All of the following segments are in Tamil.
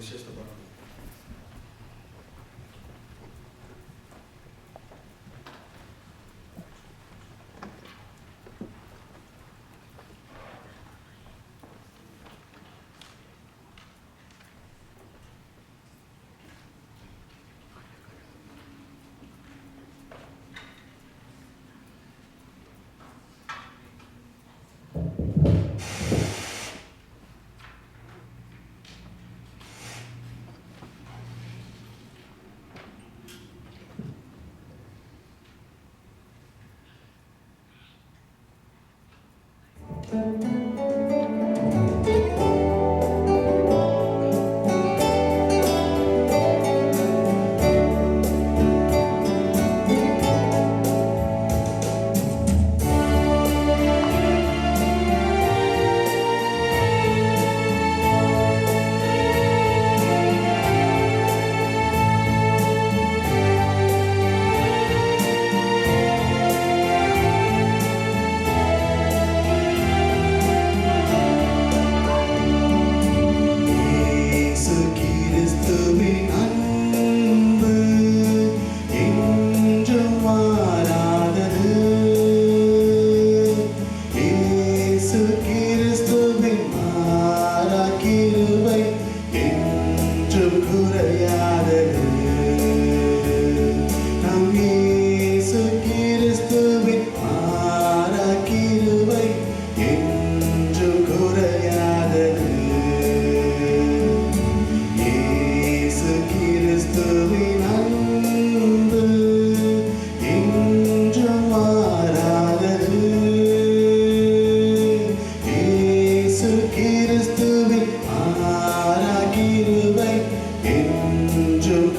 விசேஷப்படுறோம். கிறிஸ்துவின் மாறாகிருபை என்றும்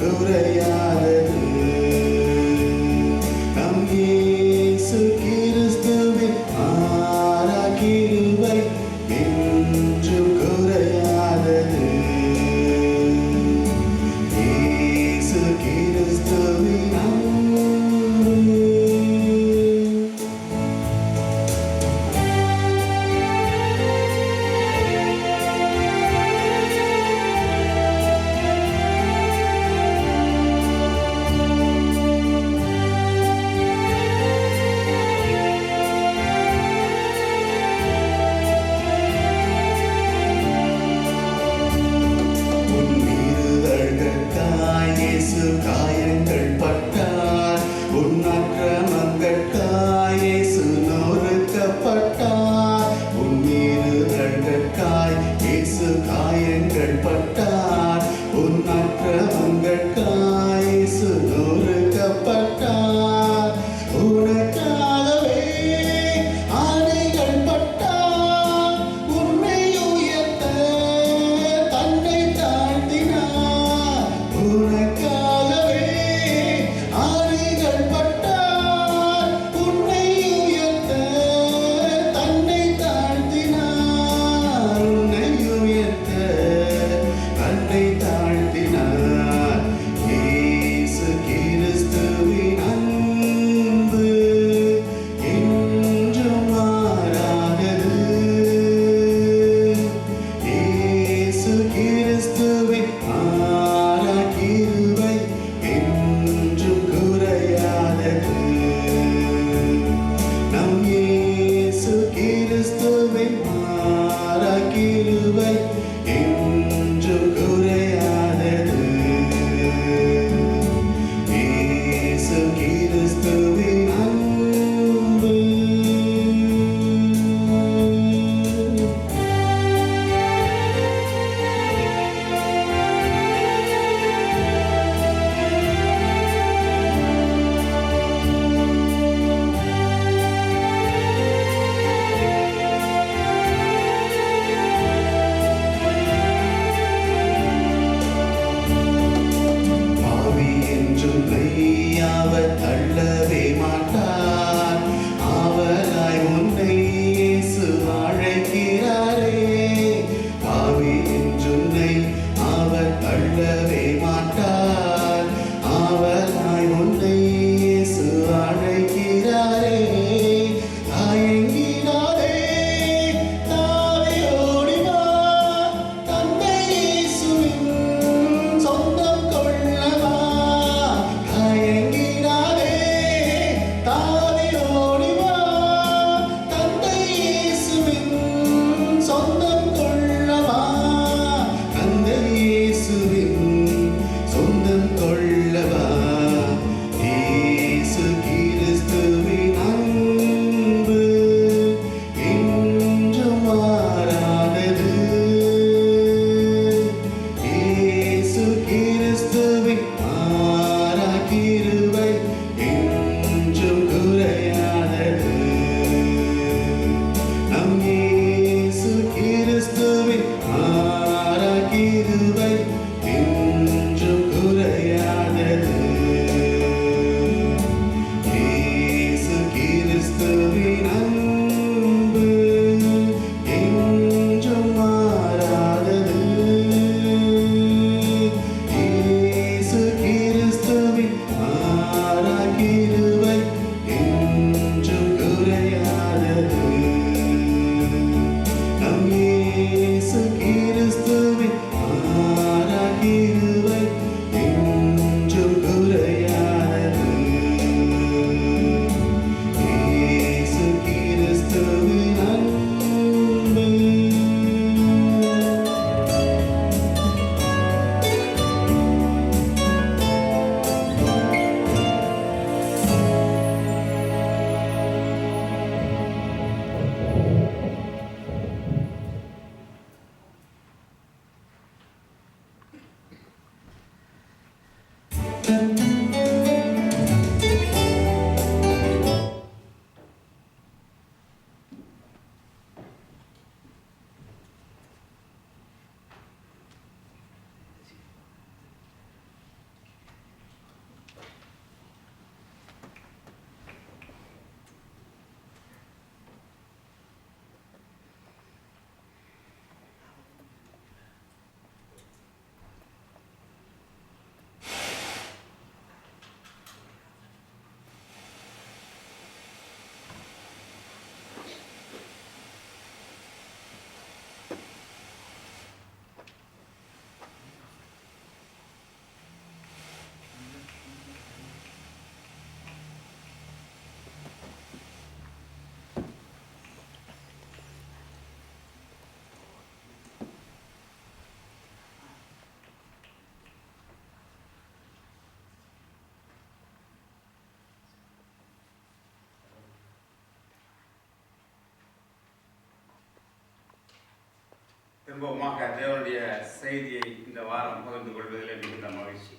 திரும்பமாக தேவனுடைய செய்தியை இந்த வாரம் பகிர்ந்து கொள்வதில் மிகுந்த மகிழ்ச்சி.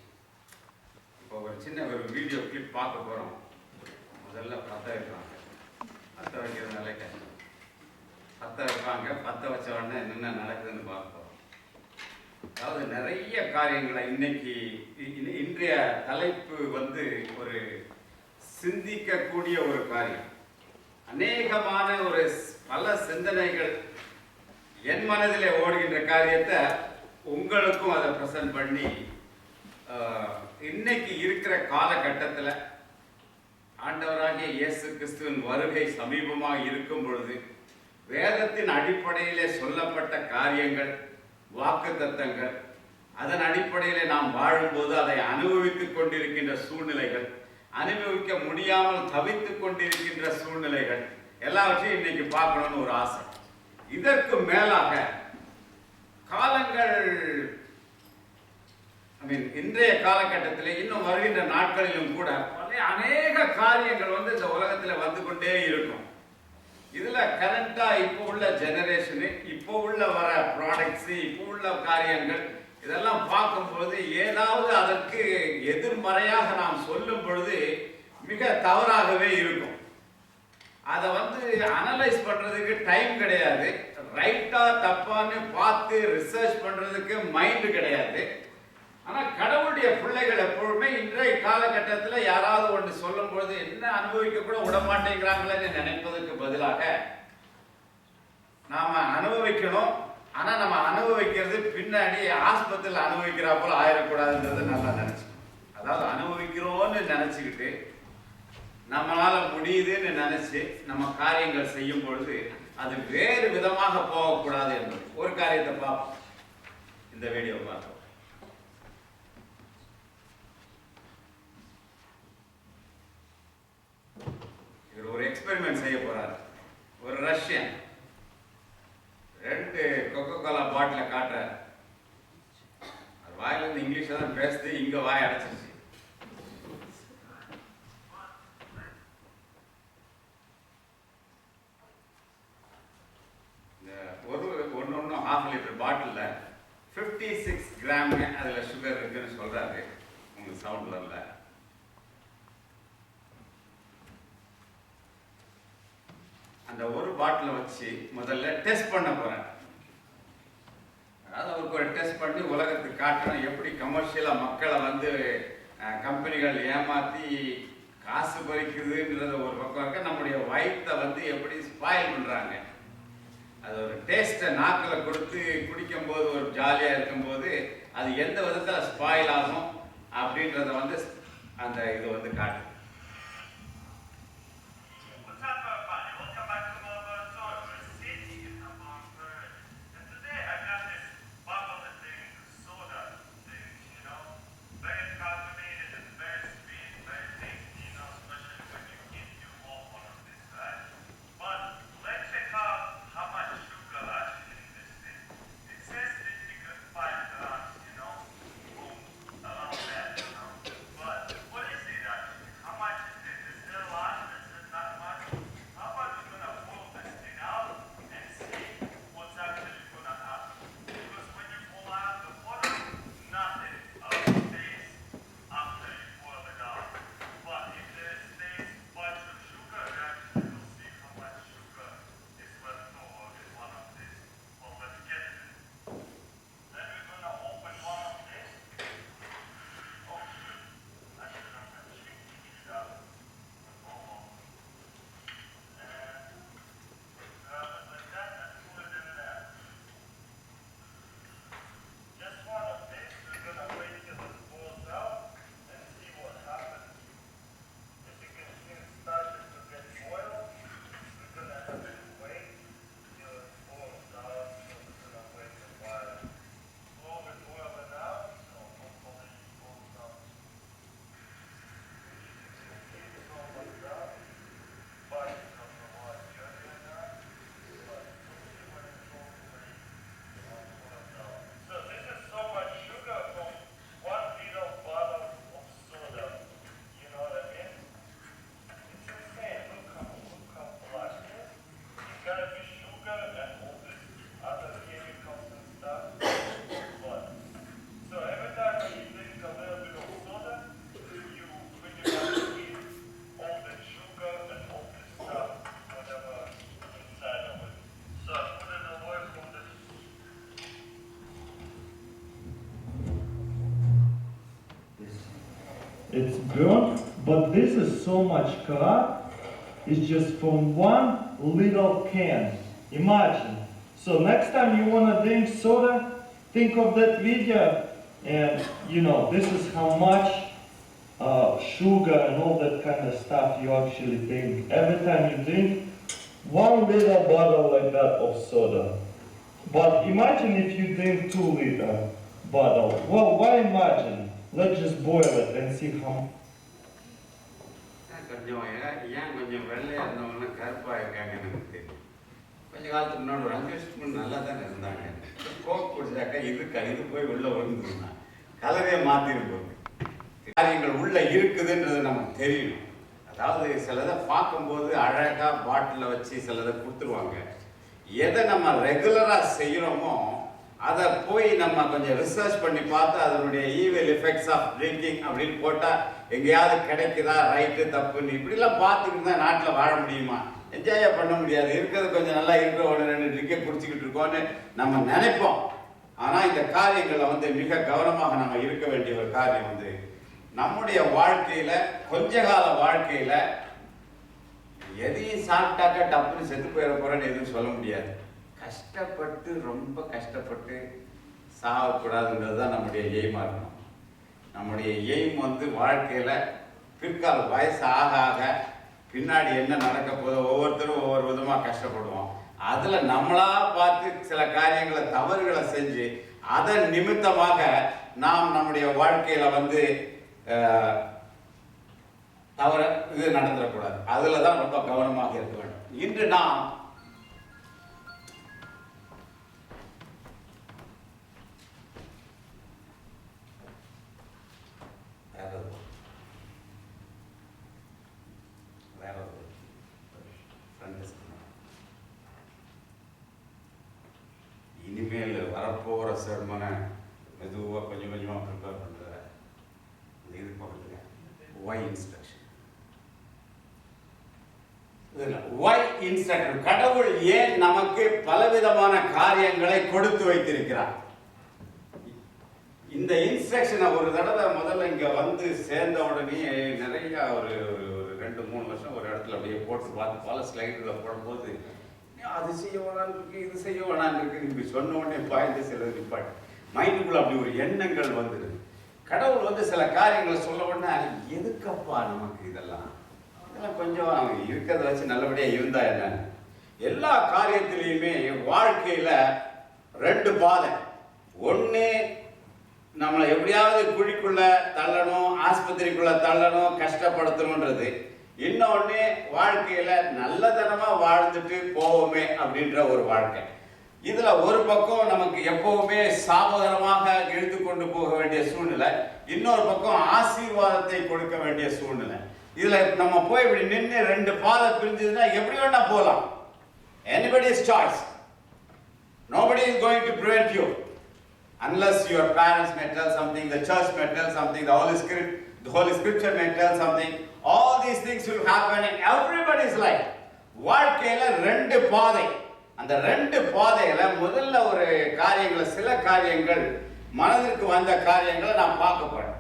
இப்போ ஒரு சின்ன வீடியோ கிளிப் பார்க்க போகிறோம். முதல்ல பற்ற வைக்கிறாங்க, பற்ற வைக்கிறதுனால கஷ்டம். பற்ற வைப்பாங்க, பற்ற வச்ச உடனே என்ன நடக்குதுன்னு பார்க்க போகிறோம். அதாவது நிறைய காரியங்களை இன்னைக்கு இன்றைய தலைப்பு ஒரு சிந்திக்கக்கூடிய ஒரு காரியம். அநேகமான பல சிந்தனைகள் என் மனதிலே ஓடுகின்ற காரியத்தை உங்களுக்கும் அதை பிரசன்ட் பண்ணி இன்னைக்கு இருக்கிற காலகட்டத்தில் ஆண்டவராகிய இயேசு கிறிஸ்துவின் வருகை சமீபமாக இருக்கும் பொழுது வேதத்தின் அடிப்படையிலே சொல்லப்பட்ட காரியங்கள், வாக்குத்தத்தங்கள், அதன் அடிப்படையிலே நாம் வாழும்போது அதை அனுபவித்துக் கொண்டிருக்கின்ற சூழ்நிலைகள், அனுபவிக்க முடியாமல் தவித்துக் கொண்டிருக்கின்ற சூழ்நிலைகள் எல்லாவற்றையும் இன்னைக்கு பார்க்கணும்னு ஒரு ஆசை. இதற்கு மேலாக காலங்கள் இன்றைய காலகட்டத்தில் இன்னும் வருகின்ற நாட்களிலும் கூட அநேக காரியங்கள் இந்த உலகத்தில் வந்து கொண்டே இருக்கும். இதுல கரண்டா இப்போ உள்ள ஜெனரேஷனு, இப்போ உள்ள வர ப்ராடக்ட்ஸ், இப்போ உள்ள காரியங்கள் இதெல்லாம் பார்க்கும்போது ஏதாவது அதற்கு எதிர்மறையாக நாம் சொல்லும் பொழுது மிக தவறாகவே இருக்கும். அதை அனலைஸ் பண்றதுக்கு டைம் கிடையாது, ரைட்டா தப்பான்னு பார்த்து ரிசர்ச் பண்றதுக்கு மைண்ட் கிடையாது. ஆனா கடவுளுடைய பிள்ளைகள் எப்பொழுதுமே இன்றைய காலகட்டத்தில் யாராவது ஒன்று சொல்லும் பொழுது என்ன அனுபவிக்க கூட விடமாட்டேங்கிறாங்களேன்னு நினைப்பதற்கு பதிலாக நாம அனுபவிக்கணும். ஆனா நம்ம அனுபவிக்கிறது பின்னாடி ஆஸ்பத்திரியில் அனுபவிக்கிறா போல ஆயிடக்கூடாதுன்றது நல்லா நினைச்சுக்கணும். அதாவது அனுபவிக்கிறோம்னு நினைச்சுக்கிட்டு நம்மளால முடியுதுன்னு நினைச்சு நம்ம காரியங்கள் செய்யும் பொழுது அது வேறு விதமாக போகக்கூடாது என்பது ஒரு காரியத்தை பார்ப்போம். இந்த வீடியோ பார்ப்போம். இவர் ஒரு எக்ஸ்பெரிமெண்ட் செய்ய போறாரு. ஒரு ரஷ்யன் 2 கொக்கோ கோலா பாட்டில காட்டுறாரு. வாயில இருந்து இங்கிலீஷ்ல தான் பேசுது, இங்க வாய் அடைச்சிருச்சு. ஒன்னு 1/2 லிட்டர் பாட்டில் 56 கிராம் அதுல சுகர் இருக்குன்னு சொல்றாரு. உங்களுக்கு சவுண்ட் வரல. அந்த ஒரு பாட்டில் வச்சு முதல்ல டெஸ்ட் பண்ண போறேன். அதாவது அவருக்கு ஒரு டெஸ்ட் பண்ணி உலகத்துக்கு காட்டணும் எப்படி கமர்ஷியலா மக்களை கம்பெனிகள் ஏமாத்தி காசு பறிக்குதுன்றது ஒரு பக்கம் இருக்க, நம்முடைய வயிற்றை எப்படி ஸ்பாயில் பண்றாங்க. அது ஒரு டேஸ்ட்டை நாக்கில் கொடுத்து குடிக்கும் போது ஒரு ஜாலியாக இருக்கும்போது அது எந்த விதத்தில் ஸ்பாயில் ஆகும் அப்படின்றத அந்த இது காட்டு. it's burnt, but this is so much crap. It's just from one little can. Imagine. So next time you want to drink soda, think of that video, and you know, this is how much sugar and all that kind of stuff you actually drink. Every time you drink one little bottle like that of soda. But imagine if you drink 2-liter bottle. Well, why imagine? Let's just boil it and see how. கொஞ்சம் வெள்ளையா இருந்தவங்க கருப்பா இருக்காங்கன்னு எனக்கு தெரியும். கொஞ்ச காலத்துக்கு முன்னாடி ஒரு 5 வருஷத்துக்கு முன்னாடி நல்லா தானே இருந்தாங்க. கோக் குடிச்சாக்கா இது போய் உள்ள விழுந்துருந்தா கலரையே மாத்திருப்போம். காரியங்கள் உள்ள இருக்குதுன்றது நமக்கு தெரியணும். அதாவது சிலதை பார்க்கும்போது அழகா பாட்டில வச்சு சிலதை கொடுத்துருவாங்க. எதை நம்ம ரெகுலரா செய்யறோமோ அதை போய் நம்ம கொஞ்சம் ரிசர்ச் பண்ணி பார்த்து அதனுடைய ஈவில் எஃபெக்ட்ஸ் ஆஃப் ட்ரிங்கிங் அப்படின்னு போட்டா எங்கேயாவது கிடைக்குதா ரைட்டு தப்புன்னு இப்படிலாம் பார்த்துக்கிட்டு தான் நாட்டில் வாழ முடியுமா? என்ஜாயா பண்ண முடியாது. இருக்கிறது கொஞ்சம் நல்லா இருக்கிற 1-2 ட்ரிங்கை குடிச்சிக்கிட்டு இருக்கோன்னு நம்ம நினைப்போம். ஆனால் இந்த காரியங்களை வந்து மிக கவனமாக நம்ம இருக்க வேண்டிய ஒரு காரியம் வந்து நம்முடைய வாழ்க்கையில கொஞ்ச கால வாழ்க்கையில எதையும் சாப்பிட்டாக்க டப்புன்னு செத்து போயிட போறேன்னு எதுவும் சொல்ல முடியாது. கஷ்டப்பட்டு ரொம்ப கஷ்டப்பட்டு சாகக்கூடாதுன்றது தான் நம்முடைய எய்மா இருக்கணும். நம்முடைய எய்ம் வந்து வாழ்க்கையில பிற்கால வயசு ஆக ஆக பின்னாடி என்ன நடக்க போதோ ஒவ்வொருத்தரும் ஒவ்வொரு விதமா கஷ்டப்படுவோம். அதுல நம்மளா பார்த்து சில காரியங்களை தவறுகளை செஞ்சு அதன் நிமித்தமாக நாம் நம்முடைய வாழ்க்கையில வந்து தவற இது நடந்துடக்கூடாது. அதுல தான் ரொம்ப கவனமாக இருக்க வேண்டும். இன்று நாம் இனிமேல் வரப்போற சர்மனை மெதுவா கொஞ்சம் கொஞ்சமா ப்ரிப்பேர் பண்ற இது பக்கத்துல why instruction. why instruction. கடவுள் ஏன் நமக்கு பலவிதமான காரியங்களை கொடுத்து வைத்திருக்கிறார்? இந்த இன்ஸ்ட்ரக்ஷனை ஒரு தடவை முதல்ல இங்க வந்து சேர்ந்த உடனே நிறைய ஒரு 2-3 வருஷம் ஒரு இடத்துல அப்படியே போட்டு பார்த்து பல ஸ்லைடுகளை போடும்போது அது செய்ய வேணான்னு இருக்கு, இது செய்ய வேணான்னு இருக்கு, இப்படி சொன்ன உடனே பாய்ந்து சில நிப்பாட்டு மைண்டுக்குள்ள அப்படி ஒரு எண்ணங்கள் வந்துடுது. கடவுள் வந்து சில காரியங்களை சொல்ல உடனே எதுக்கப்பா நமக்கு இதெல்லாம் கொஞ்சம் இருக்கிறத வச்சு நல்லபடியா இருந்தா என்ன? எல்லா காரியத்திலையுமே வாழ்க்கையில 2 பாதை. ஒண்ணு நம்மளை எப்படியாவது குழிக்குள்ள தள்ளணும், ஆஸ்பத்திரிக்குள்ள தள்ளணும், கஷ்டப்படுத்தணும்ன்றது. இன்னொன்னு வாழ்க்கையில நல்லதனமா வாழ்ந்துட்டு போவோமே அப்படின்ற ஒரு வாழ்க்கை. இதுல ஒரு பக்கம் நமக்கு எப்பவுமே சாபகரமாக இழுத்து கொண்டு போக வேண்டிய சூழ்நிலை, இன்னொரு பக்கம் ஆசீர்வாதத்தை கொடுக்க வேண்டிய சூழ்நிலை. இதுல நம்ம போய் இப்படி நின்று 2 பாதை பிரிஞ்சதுன்னா எப்படி வேணா போலாம். anybody's choice. nobody is going to prevent you unless your parents may tell something, the church may tell something, the holy scripture may tell something. all these things will happen in everybody's life. வாழ்க்கையில 2 பாதை. அந்த 2 பாதையில முதல்ல ஒரு காரியங்களை சில காரியங்கள் மனதிற்கு வந்த காரியங்களை நான் பார்க்க போறேன்.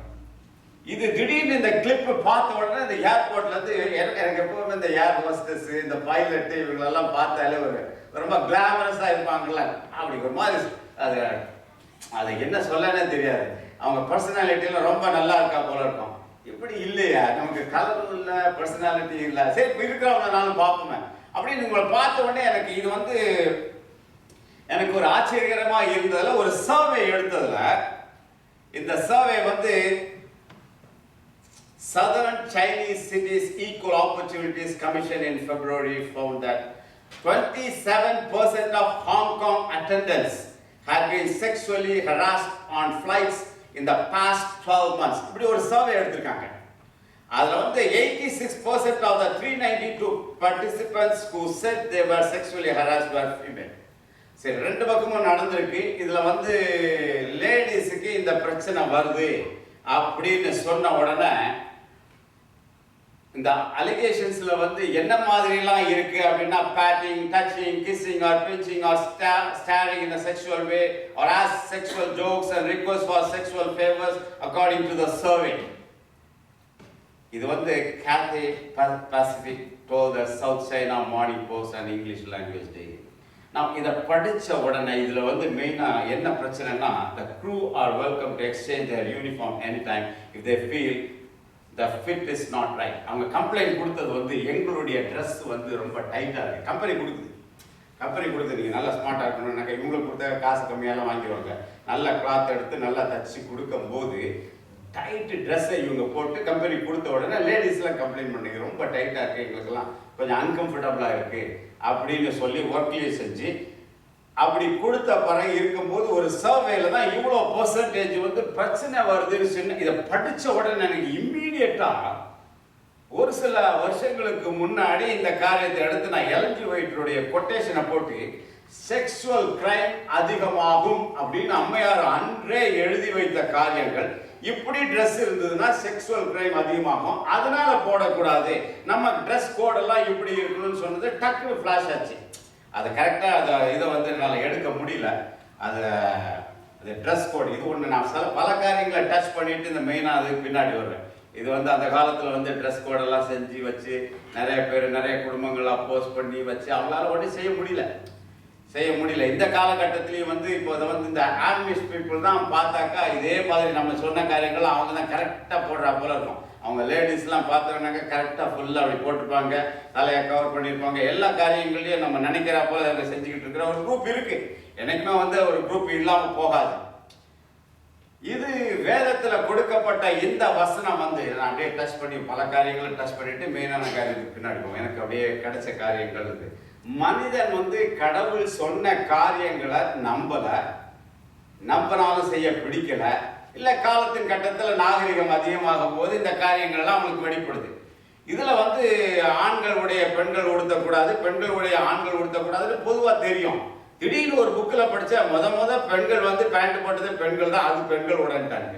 இது திடீர்னு இந்த கிளிப் பார்த்த உடனே இந்த ஏர்போர்ட்ல இருந்து எனக்கு எப்பவுமே இந்த ஏர் ஹோஸ்டஸ் இந்த பைலட் இவங்களெல்லாம் பார்த்தாலே ஒரு ரொம்ப கிளாமரஸா இருப்பாங்கல்ல, அப்படி ஒரு மாதிரி அது என்ன சொல்லனே தெரியாது. அவங்க பர்சனாலிட்டியில ரொம்ப நல்லா இருக்கா போல இருக்கும். இப்படி இல்லையா, நமக்கு கலரும் இல்லை, பர்சனாலிட்டி இல்லை, சரி இருக்கிறவங்க நானும் பார்ப்போமே அப்படின்னு உங்களை பார்த்த உடனே எனக்கு இது வந்து எனக்கு ஒரு ஆச்சரியகரமா இருந்ததுல ஒரு சர்வே எடுத்ததுல இந்த சர்வே வந்து Southern Chinese Cities Equal Opportunities Commission in February found that 27% of Hong Kong attendants had been sexually harassed on flights in the past 12 months. இப்படி ஒரு சர்வே எடுத்திருக்காங்க. அதுல வந்து 86% of the 392 participants who said they were sexually harassed were female. சரி, 2 பக்கமும் நடந்திருக்கு. இதுல வந்து லேடிஸுக்கு இந்த பிரச்சனை வருது அப்படின்னு சொன்ன உடனே இந்த அலிகேஷன்ஸ்ல வந்து என்ன மாதிரி எல்லாம் இருக்கு அப்படின்னா patting, touching, kissing or pinching or staring in a sexual way or ask sexual jokes and request for sexual favors according to the survey. இது வந்து Cathay Pacific told the South China Morning Post and English Language Daily. நான் இதை படித்த உடனே இதில் வந்து மெயினாக என்ன பிரச்சனைனா, the crew are welcome to exchange their uniform anytime if they feel the fit is not right. அவங்க கம்ப்ளைண்ட் கொடுத்தது வந்து எங்களுடைய ட்ரெஸ் வந்து ரொம்ப டைட்டாக இருக்குது. கம்பெனி கொடுத்து நீங்கள் நல்லா ஸ்மார்ட்டாக இருக்கணும்னாக்கா இவங்களுக்கு கொடுத்த காசு கம்மியாலாம் வாங்கிடுவாங்க. நல்ல கிளாத் எடுத்து நல்லா தச்சு கொடுக்கும்போது டைட்டு ட்ரெஸ்ஸை இவங்க போட்டு கம்பெனி கொடுத்த உடனே லேடிஸ்லாம் கம்ப்ளைண்ட் பண்ணுங்க, ரொம்ப டைட்டாக இருக்குது, எங்களுக்கெல்லாம் கொஞ்சம் அன்கம்ஃபர்டபுளாக இருக்குது அப்படின்னு சொல்லி ஒர்க்லேயே செஞ்சு அப்படி கொடுத்த பிறகு இருக்கும்போது ஒரு சர்வேல தான் இவ்வளோ பர்சன்டேஜ் வந்து பிரச்சனை வருதுன்னு சொன்ன. இதை படித்த உடனே எனக்கு இம்மீடியட்டாக ஒரு சில வருஷங்களுக்கு முன்னாடி இந்த காரியத்தை எடுத்து நான் எல்ஜி ஒயிட்டருடைய கொட்டேஷனை போட்டு செக்ஷுவல் கிரைம் அதிகமாகும் அப்படின்னு அம்மையார் அன்றே எழுதி வைத்த காரியங்கள், இப்படி ட்ரெஸ் இருந்ததுன்னா செக்ஷுவல் கிரைம் அதிகமாகும், அதனால போடக்கூடாது, நம்ம ட்ரெஸ் கோடெல்லாம் இப்படி இருக்கணும்னு சொன்னது டக்குனு ஃப்ளாஷ் ஆச்சு. அது கரெக்டாக இதை வந்து என்னால் எடுக்க முடியல. அது ட்ரெஸ் கோட் இது ஒன்று நான் பல காரியங்களை டச் பண்ணிட்டு இந்த மெயினாக அதுக்கு பின்னாடி வருவேன். இது வந்து அந்த காலத்தில் வந்து ட்ரெஸ் கோடெல்லாம் செஞ்சு வச்சு நிறைய பேர் நிறைய குடும்பங்கள் அப்போஸ் பண்ணி வச்சு அவங்களால ஒன்றும் செய்ய முடியல. இந்த காலகட்டத்திலையும் வந்து இப்போ அதை வந்து இந்த ஆர்மிஸ்ட் பீப்புள் தான் பார்த்தாக்கா இதே மாதிரி நம்ம சொன்ன காரியங்கள் அவங்க தான் கரெக்டாக போடுறா போல இருக்கும். அவங்க லேடிஸ்லாம் பார்த்தோம்னாக்கா கரெக்டாக ஃபுல்லாக அப்படி போட்டிருப்பாங்க, தலையை கவர் பண்ணியிருப்பாங்க. எல்லா காரியங்களையும் நம்ம நினைக்கிறா போல அவங்க செஞ்சுக்கிட்டு இருக்கிற ஒரு குரூப் இருக்கு. எனக்குமே வந்து ஒரு குரூப் இல்லாமல் போகாது. இது வேதத்தில் கொடுக்கப்பட்ட இந்த வசனம் வந்து நான் அப்படியே டச் பண்ணி பல காரியங்களை டச் பண்ணிட்டு மெயினான காரியத்துக்கு பின்னாடி போவோம். எனக்கு அப்படியே கிடைச்ச காரியங்கள் இது. மனிதன் வந்து கடவுள் சொன்ன காரியங்களை நம்பனாலும் செய்ய பிடிக்கல, இல்லை காலத்தின் கட்டத்தில் நாகரிகம் அதிகமாகும் போது இந்த காரியங்கள்லாம் அவங்களுக்கு வெளிப்படுது. இதில் வந்து ஆண்களுடைய பெண்கள் உடுத்தக்கூடாது, பெண்களுடைய ஆண்கள் உடுத்தக்கூடாதுன்னு பொதுவாக தெரியும். திடீர்னு ஒரு புக்கில் படித்தா முத பெண்கள் வந்து பேண்ட் போட்டது பெண்கள் தான், அது பெண்கள் உடன்ட்டாங்க.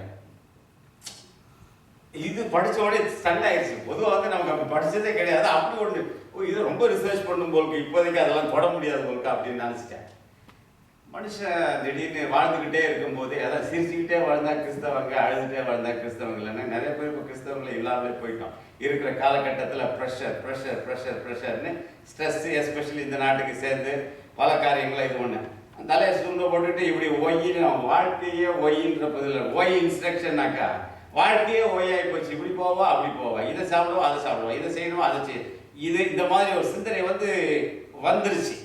இது படித்த உடனே சண்டை ஆயிடுச்சு. பொதுவாக வந்து நமக்கு அப்படி படித்ததே கிடையாது. அப்படி ஒன்று இது ரொம்ப ரிசர்ச் பண்ணும் போலுக்கு இப்போதைக்கு அதெல்லாம் தொட முடியாது போலுக்கு அப்படின்னு நினச்சிட்டேன். மனுஷன் திடீர்னு வாழ்ந்துக்கிட்டே இருக்கும்போது அதான் சிரிச்சுக்கிட்டே வாழ்ந்தா கிறிஸ்தவங்க, அழுதுகிட்டே வாழ்ந்தா கிறிஸ்தவங்க இல்லைன்னா நிறைய பேர் இப்போ கிறிஸ்தவங்களை இல்லாமலே போயிட்டோம். இருக்கிற காலகட்டத்தில் ப்ரெஷர்னு ஸ்ட்ரெஸ்ஸு எஸ்பெஷலி இந்த நாட்டுக்கு சேர்ந்து பல காரியங்களை இது ஒன்று தலையை சுருங்க போட்டுட்டு இப்படி ஒய்யின்னு வாழ்க்கையே ஒய்யின்ற பதில் ஒய் இன்ஸ்ட்ரக்ஷன்னாக்கா வாழ்க்கையே ஒய்யாகி போச்சு. இப்படி போவா அப்படி போவா, இதை சாப்பிடுவோம் அதை சாப்பிடுவோம், இதை செய்யணும் அதை செய்ய, இது இந்த மாதிரி ஒரு சிந்தனை வந்து வந்துருச்சு.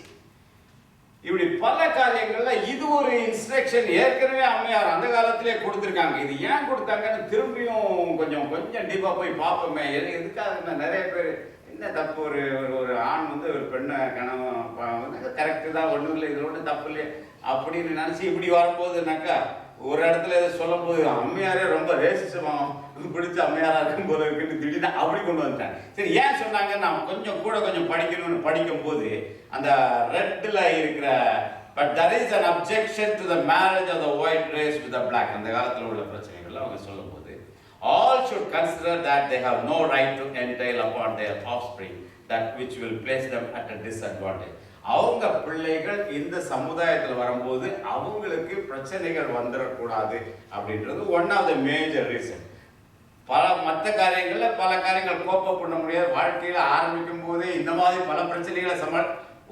இப்படி பல காரியங்கள்ல இது ஒரு இன்ஸ்ட்ரக்ஷன் ஏற்கனவே அம்மையார் அந்த காலத்திலே கொடுத்துருக்காங்க. இது ஏன் கொடுத்தாங்கன்னு திரும்பியும் கொஞ்சம் டீப்பாக போய் பார்ப்போமே. எதுக்காக நிறைய பேர் என்ன தப்பு, ஒரு ஆண் வந்து ஒரு பெண்ணை கணவன் கரெக்டு தான், ஒன்றும் இல்லை, இதில் ஒன்றும் தப்பு இல்லை அப்படின்னு நினச்சி இப்படி வரும்போதுனாக்கா ஒரு இடத்துல இதை சொல்லும் போது அம்மையாரே ரொம்ப ரேசிசமாக பிடிச்ச அம்மையாராக இருக்கும் போது இருக்குன்னு திடீர்னு அப்படி கொண்டு வந்துட்டேன். சரி ஏன் சொன்னாங்க, நான் கொஞ்சம் படிக்கணும்னு படிக்கும்போது அந்த ரெட்டில் இருக்கிற but there is an objection to the marriage of the white race with the black, அந்த காலத்தில் உள்ள பிரச்சனைகள் அவங்க சொல்லும் போது all should consider that they have no right to entail upon their offspring that which will place them at a disadvantage. அவங்க பிள்ளைகள் இந்த சமுதாயத்தில் வரும்போது அவங்களுக்கு பிரச்சனைகள் வந்துடக்கூடாது அப்படின்றது one of the major reason. மற்ற காரியங்களில் பல காரியங்கள் கோப்ப பண்ண முடியாது. வாழ்க்கையில் ஆரம்பிக்கும் போதே இந்த மாதிரி பல பிரச்சனைகளை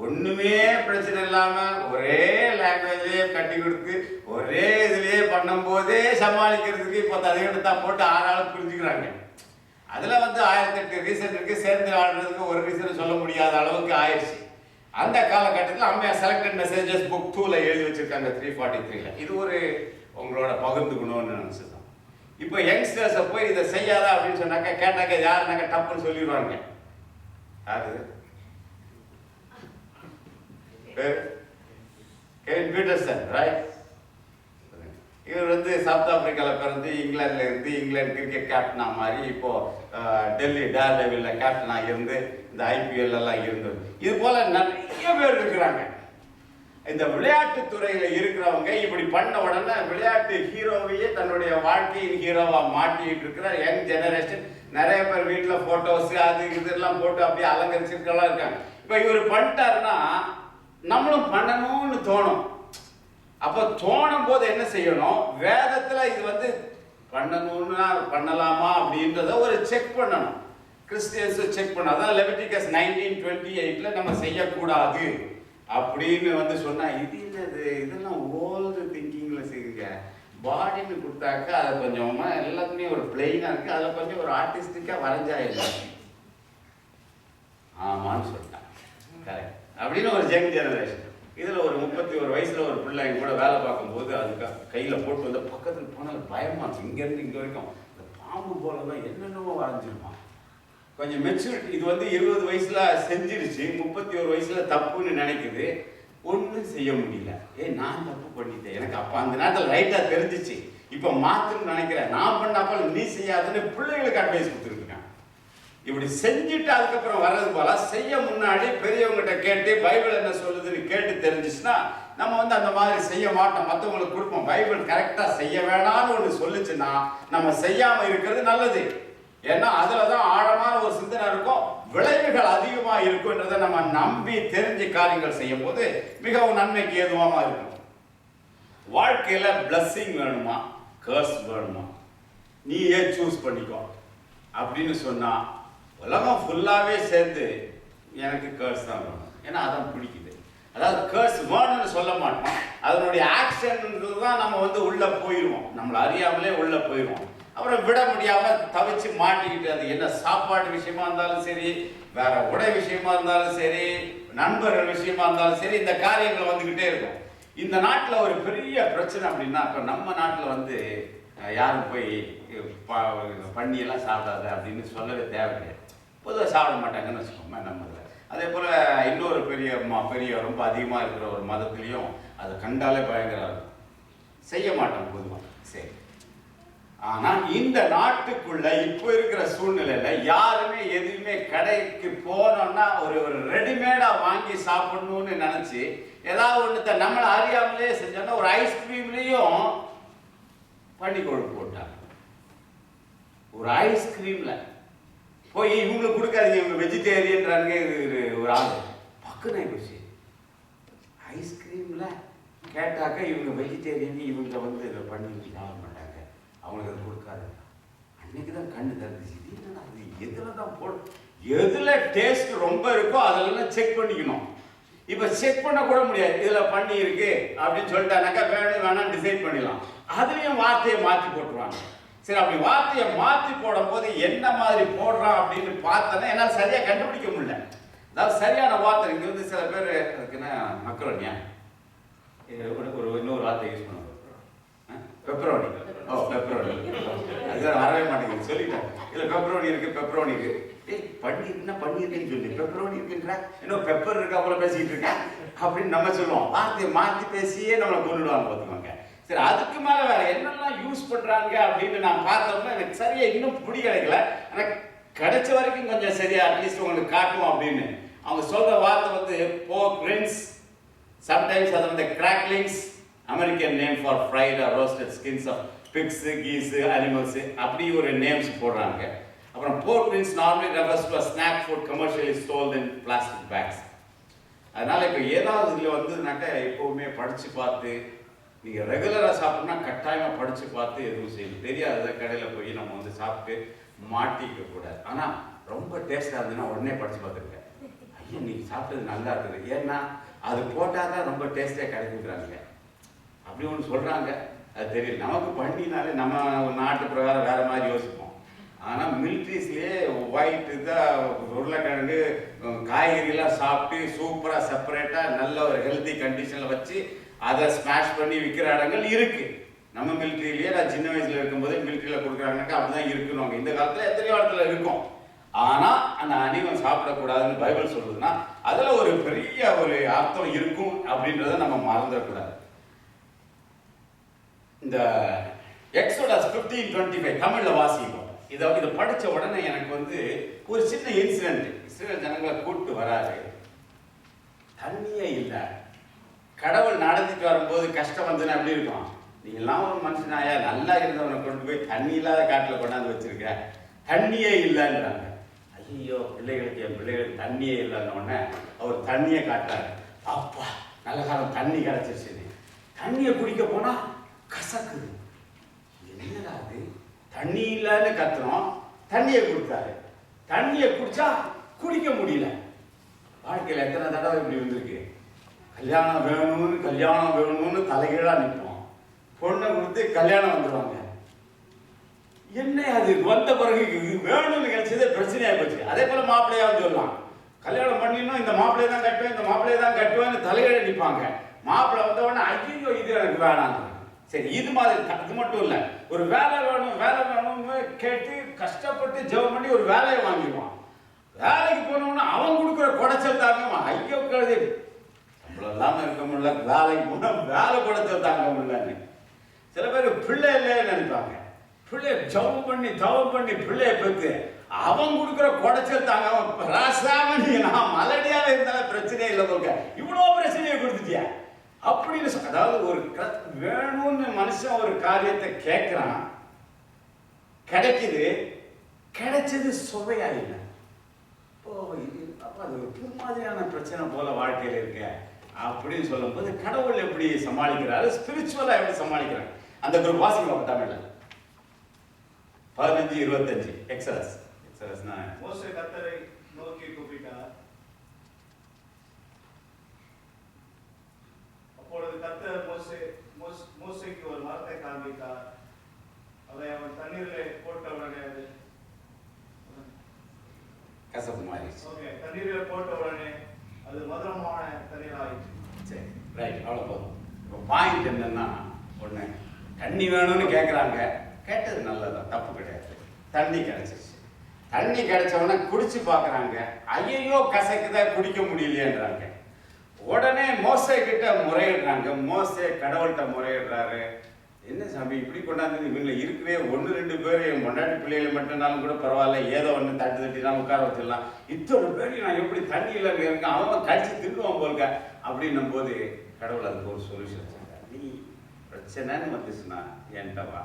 ஒன்றுமே பிரச்சனை இல்லாமல் ஒரே லாங்குவேஜ்லேயே கட்டி கொடுத்து ஒரே இதுலேயே பண்ணும்போதே சமாளிக்கிறதுக்கு இப்போ ததையெடுத்தா போட்டு 6 ஆள் புரிஞ்சுக்கிறாங்க. அதில் வந்து 1008 ரீசன் இருக்குது. சேர்ந்து ஆடுறதுக்கு ஒரு ரீசன் சொல்ல முடியாத அளவுக்கு ஆயிடுச்சு. அந்த காலகட்டத்தில் அம்மையார் செலக்டட் மெசேஜஸ் புக் 2ல எழுதி வச்சிருக்காங்க 343ல. இது ஒரு உங்களோட பகிர்ந்துக்கணும்னு நினச்சிதான். இப்போ யங்ஸ்டர்ஸை போய் இதை செய்யாதா அப்படின்னு சொன்னாக்கா கேட்டாக்க யாருனாக்கா டப்புன்னு சொல்லிடுவாங்க. யாரு கெவின் பீட்டர்சன், ரைட்? இவர் வந்து சவுத் ஆப்பிரிக்காவில் பிறந்து இங்கிலாந்துல இருந்து இங்கிலாந்து கிரிக்கெட் கேப்டனா மாதிரி இப்போ டெல்லி டேர் டெவில்ல கேப்டனாக இருந்து இந்த IPL எல்லாம் இருந்தது. இது போல நிறைய பேர் இருக்கிறாங்க. இந்த விளையாட்டு துறையில இருக்கிறவங்க இப்படி பண்ண உடனே விளையாட்டு ஹீரோவையே தன்னுடைய வாழ்க்கையின் ஹீரோவா மாட்டிட்டு இருக்கிற யங் ஜெனரேஷன் நிறைய பேர் வீட்டில் போட்டோஸ் அது இதெல்லாம் போட்டு அப்படியே அலங்கரிச்சிருக்கலாம் இருக்காங்க. இப்போ இவர் பண்ணிட்டாருன்னா நம்மளும் பண்ணணும்னு தோணும். அப்போ தோணும் போது என்ன செய்யணும், வேதத்தில் இது வந்து பண்ணணும்னா பண்ணலாமா அப்படின்றத ஒரு செக் பண்ணணும். கிறிஸ்டியன்ஸை செக் பண்ண, அதான் லெவிட்டிகஸ் 19:28 நம்ம செய்யக்கூடாது அப்படின்னு வந்து சொன்னா, இது என்னது, இதெல்லாம் ஓல்டு திங்கிங்ல செய்யுங்க. பாடின்னு கொடுத்தாக்கா அதை கொஞ்சமா எல்லாத்துமே ஒரு பிளெயினா இருக்கு, அதில் கொஞ்சம் ஒரு ஆர்டிஸ்டிக்கா வரைஞ்சா இல்லை. ஆமான்னு சொல்லிட்டான். கரெக்ட் அப்படின்னு ஒரு யங் ஜெனரேஷன். இதில் ஒரு 31 வயசுல ஒரு பிள்ளை எங்க கூட வேலை பார்க்கும்போது அதுக்கு கையில் போட்டு வந்து பக்கத்தில் போனால் பயமா இருக்கு. இங்கேருந்து இங்கே வரைக்கும் இந்த பாம்பு போல தான் என்னென்னமோ வரைஞ்சிருப்பான். கொஞ்சம் மெச்சூரிட்டி. இது வந்து 20 வயசுல செஞ்சிருச்சு, 31 வயசுல தப்புன்னு நினைக்குது, ஒன்றும் செய்ய முடியல. நான் தப்பு பண்ணிட்டேன், எனக்கு அப்போ அந்த நேரத்தில் ரைட்டாக தெரிஞ்சிச்சு, இப்போ மாற்றுன்னு நினைக்கிறேன், நான் பண்ணாப்ப நீ செய்யாதுன்னு பிள்ளைகளுக்கு அட்வைஸ் கொடுத்துருக்கேன். இப்படி செஞ்சுட்டு அதுக்கப்புறம் வர்றது போல செய்ய முன்னாடி பெரியவங்ககிட்ட கேட்டு பைபிள் என்ன சொல்லுதுன்னு கேட்டு தெரிஞ்சிச்சுன்னா நம்ம வந்து அந்த மாதிரி செய்ய மாட்டோம், மற்றவங்களுக்கு கொடுப்போம். பைபிள் கரெக்டாக செய்ய வேணாம்னு ஒன்று சொல்லுச்சுன்னா நம்ம செய்யாமல் இருக்கிறது நல்லது. ஏன்னா அதுல தான் ஆழமான ஒரு சிந்தனை இருக்கும், விளைவுகள் அதிகமா இருக்குன்றதை நம்ம நம்பி தெரிஞ்ச காரியங்கள் செய்யும் போது மிகவும் நன்மைக்கு ஏதுவாக இருக்கும். வாழ்க்கையில பிளஸ்ஸிங் வேணுமா கர்ஸ் வேணுமா, நீயே சூஸ் பண்ணிக்கோ அப்படின்னு சொன்னா உலகம் ஃபுல்லாவே சேர்ந்து எனக்கு கர்ஸ் தான் வேணும், ஏன்னா அதான் பிடிக்குது. அதாவது கர்ஸ் வேணும்னு சொல்ல மாட்டோம், அதனுடைய ஆக்ஷன்ன்றது தான் நம்ம வந்து உள்ள போயிடுவோம், நம்மளை அறியாமலே உள்ள போயிடுவோம். அப்புறம் விட முடியாம தவிச்சு மாட்டிக்கிட்டு, அது என்ன சாப்பாடு விஷயமா இருந்தாலும் சரி, வேற உடை விஷயமா இருந்தாலும் சரி, நண்பர்கள் விஷயமா இருந்தாலும் சரி, இந்த காரியங்கள் வந்துகிட்டே இருக்கும். இந்த நாட்டில் ஒரு பெரிய பிரச்சனை அப்படின்னா, இப்போ நம்ம நாட்டில் வந்து யாரும் போய் பண்ணியெல்லாம் சாப்பிடாத அப்படின்னு சொல்லவே தேவையில்லை, பொதுவாக சாப்பிட மாட்டாங்கன்னு வச்சுக்கோங்க நம்மள. அதே போல் இன்னொரு பெரிய ரொம்ப அதிகமாக இருக்கிற ஒரு மதத்துலேயும் அதை கண்டாலே பயங்கரம் இருக்கும், செய்ய மாட்டோம் பொதுவாக. சரி, ஆனா இந்த நாட்டுக்குள்ள இப்போ இருக்கிற சூழ்நிலையில யாருமே எதுவுமே கடைக்கு போனோம்னா ஒரு ரெடிமேடா வாங்கி சாப்பிடணும்னு நினைச்சு ஏதாவது ஒண்ணுத்த நம்மளை அறியாமலே செஞ்சோம்னா, ஒரு ஐஸ்கிரீம்லயும் பண்ணி கொழுப்பு போட்டாங்க. ஒரு ஐஸ்கிரீம்ல போய் இவங்களுக்கு கொடுக்காதீங்க, இவங்க வெஜிடேரியன்றாங்க. இது ஒரு ஆள் பக்குன்னு போச்சு. ஐஸ்கிரீம்ல கேட்டாக்க இவங்க வெஜிடேரியன், இவங்க வந்து இதை பண்ணி சாப்பிட மாட்டாங்க, அவங்களுக்கு அது கொடுக்காது. அன்னைக்கு தான் கண்ணு தந்துச்சு, என்னன்னா அது எதில் தான் எதில் டேஸ்ட் ரொம்ப இருக்கோ அதெல்லாம் செக் பண்ணிக்கணும். இப்போ செக் பண்ண கூட முடியாது, இதில் பண்ணி இருக்கு அப்படின்னு சொல்லிட்டானாக்கா வேணும் வேணாம் டிசைட் பண்ணிடலாம். அதுலேயும் வார்த்தையை மாற்றி போட்டுருவாங்க. சரி, அப்படி வார்த்தையை மாற்றி போடும் போது என்ன மாதிரி போடுறான் அப்படின்னு பார்த்தோன்னா என்னால் சரியாக கண்டுபிடிக்க முடியல. அதாவது சரியான வார்த்தை இங்கே வந்து சில பேர் அதுக்குன்னா மக்கரோனியா ஒரு இன்னொரு வார்த்தை யூஸ் பண்ணுவாங்க, பெப்பரோனி. பெப்பரோனி அது வரவே மாட்டேங்குது, சொல்லிட்டேன். இல்லை பெப்பரோனி இருக்கு, பெப்பரோனி இருக்கு. பண்ணிருக்குன்னா பண்ணிருக்குன்னு சொல்லி பெப்பரோனி இருக்குன்றா, இன்னும் பெப்பர் இருக்கா போல பேசிக்கிட்டு இருக்கேன் அப்படின்னு நம்ம சொல்லுவோம். வார்த்தையை மாற்றி பேசியே நம்மளை கொண்டுடுவாங்க பார்த்துக்கோங்க. சரி, அதுக்கு மேலே வேற என்னெல்லாம் யூஸ் பண்ணுறாங்க அப்படின்னு நான் பார்த்தோம்னா எனக்கு சரியா இன்னும் புடி கிடைக்கல. ஆனால் கிடைச்ச வரைக்கும் கொஞ்சம் சரியா அட்லீஸ்ட் உங்களுக்கு காட்டுவோம் அப்படின்னு அவங்க சொல்கிற வார்த்தை வந்து போர்க் ரின்ஸ், சம்டைம்ஸ் அது வந்து cracklings, American name for fried or roasted skins of pigs, geese, animals, அப்படி ஒரு நேம்ஸ் போடுறாங்க. அப்புறம் pork rinds normally refers to snack food commercially sold in plastic bags. அதனால இப்போ ஏதாவது இதில் வந்துனாக்கா எப்போவுமே படித்து பார்த்து, நீங்கள் ரெகுலராக சாப்பிட்னா கட்டாயமாக படித்து பார்த்து எதுவும் செய்யணும். தெரியாத கடையில் போய் நம்ம வந்து சாப்பிட்டு மாட்டிக்க கூடாது. ஆனால் ரொம்ப டேஸ்டாக இருந்ததுன்னா உடனே படித்து பார்த்துருக்கேன், ஐயோ நீங்கள் சாப்பிட்டது நல்லா இருக்குது, ஏன்னா அது போட்டால் தான் ரொம்ப டேஸ்ட்டாக கிடைக்குங்கிறாங்க. அப்படி ஒன்று சொல்கிறாங்க, அது தெரியல. நமக்கு பண்ணினாலே நம்ம நாட்டு பிரகாரம் வேறு மாதிரி யோசிப்போம். ஆனால் மிலிட்ரிஸ்லேயே ஒயிட் தான் உருளைக்கிழங்கு காய்கறிலாம் சாப்பிட்டு சூப்பராக செப்பரேட்டாக நல்ல ஒரு ஹெல்த்தி கண்டிஷனில் வச்சு அதை ஸ்மாஷ் பண்ணி விற்கிற இடங்கள் இருக்குது. நம்ம மிலிட்ரியிலேயே நான் சின்ன வயசில் இருக்கும்போது மிலிட்ரியில் கொடுக்குறாங்கனாக்கா அப்படி தான் இருக்கணும். இந்த காலத்தில் எத்தனையோ இடத்துல இருக்கும். ஆனால் அந்த அனிமம் சாப்பிடக்கூடாதுன்னு பைபிள் சொல்லுதுன்னா அதில் ஒரு பெரிய ஒரு அர்த்தம் இருக்கும் அப்படின்றத நம்ம மறந்துடக்கூடாது. இந்த எக்ஸோடஸ் 15:25 தமிழில் வாசிப்போம். இதை படித்த உடனே எனக்கு வந்து ஒரு சின்ன இன்சிடென்ட். இஸ்ரேல் ஜனங்களை கூப்பிட்டு வராரு, தண்ணியே இல்லை. கடவுள் நடத்திட்டு வரும்போது கஷ்டம் வந்துன்னு அப்படி இருக்கும். நீங்கள்லாம் ஒரு மனுஷனாயா, நல்லா இருந்தவனை கொண்டு போய் தண்ணி இல்லாத காட்டில் கொண்டாந்து வச்சிருக்க, தண்ணியே இல்லைன்றாங்க. ஐயோ பிள்ளைகளுக்கு, என் பிள்ளைகளுக்கு தண்ணியே இல்லைன்ன உடனே அவர் தண்ணியை காட்டுறாரு. அப்பா நல்ல காலம் தண்ணி கிடச்சிருச்சு. தண்ணியை குடிக்க போனால் கசக்குது. என்னடா அது தண்ணி இல்லைன்னு கத்துறோம், தண்ணியை கொடுத்தாரு. தண்ணியை குடிச்சா குடிக்க முடியல. வாழ்க்கையில் எத்தனை தடவை இப்படி வந்திருக்கு? கல்யாணம் வேணும்னு தலைகீழா நிற்போம். பொண்ணை கொடுத்து கல்யாணம் வந்துடுவாங்க. என்ன அது வந்த பிறகு வேணும்னு கிடைச்சதே பிரச்சனையா போச்சு. அதே போல மாப்பிள்ளையாவும் சொல்லலாம், கல்யாணம் பண்ணினோம், இந்த மாப்பிள்ளையை தான் கட்டுவேன், இந்த மாப்பிள்ளையை தான் கட்டுவேன்னு தலைகீழ நிற்பாங்க. மாப்பிள்ளை வந்த உடனே ஐயோ இது எனக்கு வேணாம். சரி, இது மாதிரி அது மட்டும் இல்லை, ஒரு வேலை வேணும்னு கேட்டு கஷ்டப்பட்டு ஜெபம் பண்ணி ஒரு வேலையை வாங்கிடுவான். வேலைக்கு போனோம்னா அவன் கொடுக்குற குடைச்சல் தாங்க ஐயோ கழுது நம்மள இல்லாமல் இருக்க முடியல, வேலைக்கு போனால் வேலை குடைச்சல் தாங்க முடியலன்னு. சில பேர் பிள்ளை இல்லைன்னு நினைப்பாங்க. பிள்ளைய ஜெபம் பண்ணி தவம் பண்ணி பிள்ளைய பெற்று அவன் கொடுக்குற குடைச்சல் தாங்க ராசாமணி நான் மலடியாவே இருந்தாலும் பிரச்சனையே இல்லை போக இவ்வளோ பிரச்சனையை கொடுத்துட்டியா அப்படின்னு. அதாவது ஒரு வேணும்னு மனுஷன் ஒரு காரியத்தை கேட்கிறான், கிடைக்குது, கிடைச்சது சுவையா இல்லை. அப்போ அது ஒரு புது மாதிரியான பிரச்சனை போல வாழ்க்கையில் இருக்க அப்படின்னு சொல்லும் போது கடவுள் எப்படி சமாளிக்கிறாரு, ஸ்பிரிச்சுவலா எப்படி சமாளிக்கிறாங்க அந்த குரூப் வாசிக்கலாம். தமிழ்ல 15:25 எக்ஸலஸ். மோசே கர்த்தரை நோக்கி கூப்பிட்டார். அப்பொழுது கர்த்தர் மோசேக்கு ஒரு மரத்தை காண்பித்தார். அதை அவன் தண்ணீரிலே போட்டவுடனே அது கசப்பு மாதிரி. ஓகே, தண்ணீரிலே போட்டவுடனே அது மதுரமான தண்ணீர் ஆயிடுச்சு. சரி, ரைட், அவ்வளோ போதும். இப்போ பாயிண்ட் என்னன்னா, ஒன்று தண்ணி வேணும்னு கேட்குறாங்க, கேட்டது நல்லதான், தப்பு கிடையாது. தண்ணி கிடைச்சிருச்சு. தண்ணி கிடைச்சவொடனே குடிச்சு பார்க்குறாங்க, ஐயோ கசக்குதா, குடிக்க முடியலையேன்றாங்க. உடனே மோசே கிட்ட முறையிடுறாங்க. மோசே கடவுள்கிட்ட முறையிடுறாரு, என்ன சாமி இப்படி கொண்டாந்து இவங்களை இருக்கவே 1-2 பேர் என் பொண்டாட்டி பிள்ளைகளை மட்டும்னாலும் கூட பரவாயில்ல, ஏதோ ஒன்று தட்டினா உட்கார வச்சிடலாம், இத்தனை பேரையும் நான் எப்படி தண்ணி இல்லைன்னு இருக்கேன், அவன் கழிச்சு திட்டுவான் போல்க அப்படின்னும் போது கடவுள் அதுக்கு ஒரு சொல்யூஷன் வச்சிருக்காரு. நீ பிரச்சனைன்னு வந்துச்சுன்னா என்கிட்ட வா,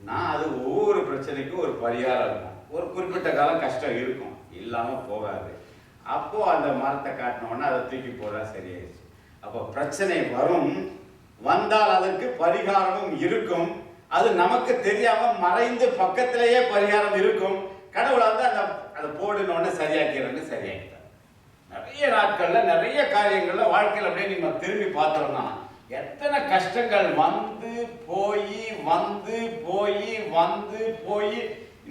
நான் அது ஒவ்வொரு பிரச்சனைக்கும் ஒரு பரிகாரம் இருக்கும். ஒரு குறிப்பிட்ட காலம் கஷ்டம் இருக்கும், இல்லாமல் போகாது. அப்போ அந்த மரத்தை காட்டினோன்னா அதை தூக்கி போதா சரியாயிடுச்சு. அப்போ பிரச்சனை வரும், வந்தால் அதற்கு பரிகாரமும் இருக்கும். அது நமக்கு தெரியாம மறைந்து பக்கத்திலேயே பரிகாரம் இருக்கும். கடவுள் வந்து அதை போடுனோன்னு சரியாக்கிறன்னு சரியாக்கிட்டார். நிறைய நாட்கள்ல நிறைய காரியங்கள்ல வாழ்க்கையில் அப்படியே நீங்க திரும்பி பார்த்தோம்னா எத்தனை கஷ்டங்கள் வந்து போய்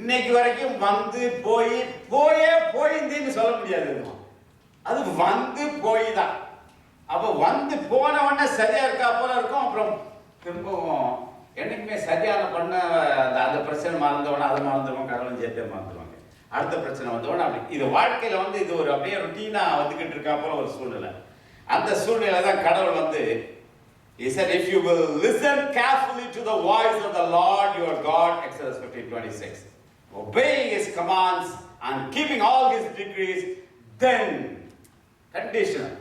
இன்னைக்கு வரைக்கும் வந்து போயின்னு சொல்ல முடியாது. அது வந்து போய் தான். அப்போ வந்து போன உடனே சரியா இருக்கா போல இருக்கும். அப்புறம் திரும்பவும் என்னைக்குமே சரியான பண்ண அந்த பிரச்சனை மறந்தவொடனே அதை மறந்துடுவோம், கடவுளும் சேர்த்தே மறந்துடுவாங்க. அடுத்த பிரச்சனை வந்தவொடனே அப்படி இது வாழ்க்கையில வந்து இது ஒரு அப்படியே ரொட்டீனா வந்துகிட்டு இருக்கா போல ஒரு சூழ்நிலை. அந்த சூழ்நிலை தான் கடவுள் வந்து He said, if you will listen carefully to the voice of the Lord your God, Exodus 15:26, obeying His commands and keeping all His decrees, then, conditional,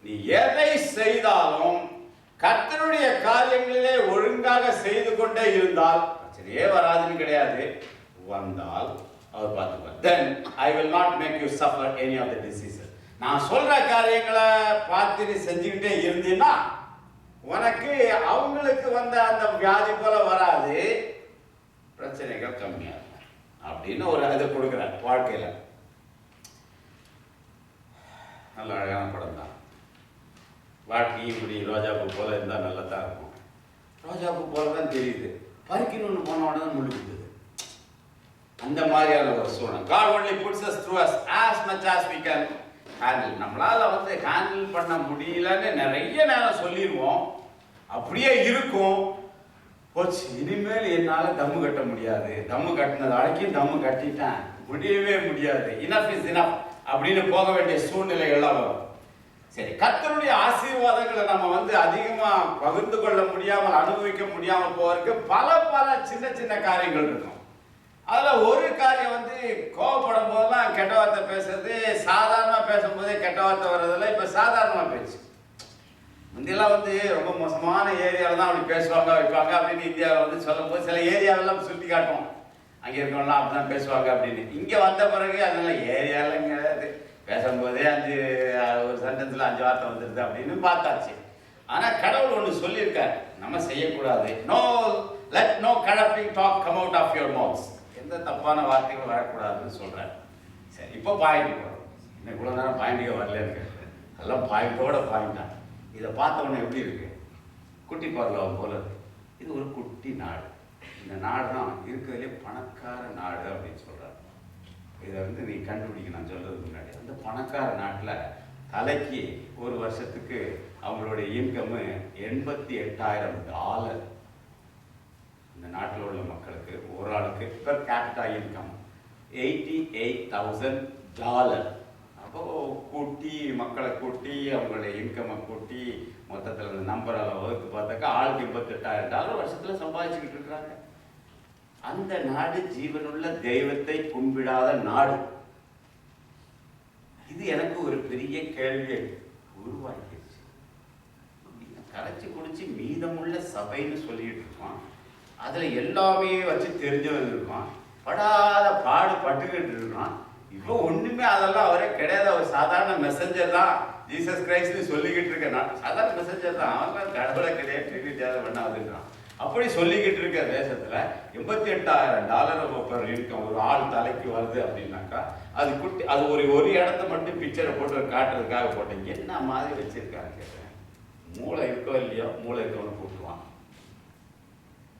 நீ எதை செய்தாலும் கர்த்தருடைய காரியங்களிலே ஒழுங்காக செய்து கொண்டே இருந்தால் பிரச்சனையே வராதுன்னு கிடையாது. வந்தால் அவர் பார்த்துப்பார். Then I will not make you suffer any of the diseases. நான் சொல்ற காரியங்களை பார்த்து நீ செஞ்சுக்கிட்டே இருந்தீன்னா உனக்கு அவங்களுக்கு வந்த அந்த வியாதி போல வராது, பிரச்சனைகள் கம்மியா இருக்கும் அப்படின்னு ஒரு இதை கொடுக்குறார். வாழ்க்கையில நல்ல அழகான படம் தான். வாழ்க்கையும் இப்படி ரோஜாப்பூ போல இருந்தால் நல்லா தான் இருக்கும். ரோஜாப்பூ போல தான் தெரியுது, பறிக்கணும்னு போன உடனே முழுக்குது. அந்த மாதிரியான ஒரு சூழ்நிலை. God only puts us through us as much as we can handle. நம்மளால வந்து ஹேண்டில் பண்ண முடியலன்னு நிறைய நேரம் சொல்லிடுவோம், அப்படியே இருக்கும். போச்சு, இனிமேல் என்னால் தம்மு கட்ட முடியாது, தம்மு கட்டினது வரைக்கும் தம்மு கட்டிட்டேன், முடியவே முடியாது, இனஃப் இஸ் இனஃப் அப்படின்னு போக வேண்டிய சூழ்நிலைகள்லாம் வரும். சரி, கர்த்தருடைய ஆசீர்வாதங்களை நம்ம வந்து அதிகமா பகிர்ந்து கொள்ள முடியாமல் அனுபவிக்க முடியாமல் போவதற்கு பல சின்ன சின்ன காரியங்கள் இருக்கும். அதுல ஒரு காரியம் வந்து கோவப்படும் போதெல்லாம் கெட்ட வார்த்தை பேசுறது, சாதாரணமா பேசும்போதே கெட்ட வார்த்தை வர்றதில்ல. இப்ப சாதாரணமா பேச்சு. முந்தியெல்லாம் வந்து ரொம்ப மோசமான ஏரியாவில் தான் அப்படி பேசுவாங்க வைப்பாங்க அப்படின்னு இந்தியாவில் வந்து சொல்லும் போது சில ஏரியாவெல்லாம் சுட்டி காட்டும், அங்கே இருக்கவங்களாம் அப்படிதான் பேசுவாங்க அப்படின்னு. இங்க வந்த பிறகு அதெல்லாம் ஏரியாவில் கிடையாது, பேசும்போதே ஒரு சென்டென்ஸ்ல 5 வார்த்தை வந்துடுது அப்படின்னு பார்த்தாச்சு. ஆனா கடவுள் ஒன்று சொல்லியிருக்காரு, நம்ம செய்யக்கூடாது. No let no corrupting talk come out of your mouths. எந்த தப்பான வார்த்தைகள் வரக்கூடாதுன்னு சொல்றாரு. சரி, இப்போ பாயிண்ட் போறோம். இன்னும் இவ்வளவு நேரம் பாயிண்ட்கே வரலன்னு கேட்குறேன். அதெல்லாம் பாயிண்டோட பாயிண்டா. இதை பார்த்தவொன்னே எப்படி இருக்கு? குட்டி பரலோகம் போல இருக்கு. இது ஒரு குட்டி நாடு. இந்த நாடு தான் இருக்கிறதுலே பணக்கார நாடு அப்படின்னு சொல்றாரு. இதை வந்து நீ கண்டுபிடிக்க நான் சொல்றதுக்கு முன்னாடி, அந்த பணக்கார நாட்டில் தலைக்கு ஒரு வருஷத்துக்கு அவங்களுடைய இன்கம் $88,000. இந்த நாட்டில் உள்ள மக்களுக்கு ஒரு ஆளுக்கு பெர் கேபிட்டா இன்கம் $88,000. அப்போ கூட்டி மக்களை கூட்டி அவங்களுடைய இன்கம்மை கூட்டி மொத்தத்தில் அந்த நம்பரால் வகுத்து பார்த்தாக்கா ஆளுக்கு $88,000 வருஷத்தில் சம்பாதிச்சுக்கிட்டு இருக்கிறாங்க. அந்த நாடு ஜீவனுள்ள தெய்வத்தை கும்பிடாத நாடு. இது எனக்கு ஒரு பெரிய கேள்வியை உருவாக்கிடுச்சு. கரைச்சி குடிச்சு மீதமுள்ள சபைன்னு சொல்லிட்டு இருக்கான். அதுல எல்லாமே வச்சு தெரிஞ்சவங்க இருக்கான். படாத பாடு பட்டுக்கிட்டு இருக்கான். இப்போ ஒண்ணுமே அதெல்லாம் அவரே கிடையாது. அவர் சாதாரண மெசஞ்சர் தான். ஜீசஸ் கிரைஸ்ட்னு சொல்லிக்கிட்டு இருக்கேன். சாதாரண மெசஞ்சர் தான். அவன் கடவுளை கிடையாது பண்ணாதுன்றான். அப்படி சொல்லிக்கிட்டு இருக்க தேசத்துல $88,000 பெர் இன்கம் ஒரு ஆள் தலைக்கு வருது அப்படின்னாக்கா, அது குட்டி, அது ஒரு இடத்த மட்டும் பிக்சரை போட்டு காட்டுறதுக்காக போட்டேன். என்ன மாதிரி வச்சிருக்காங்க கேட்குறேன். மூளை இருக்கோ இல்லையோ, மூளை இருக்கவனு கூட்டுவான்.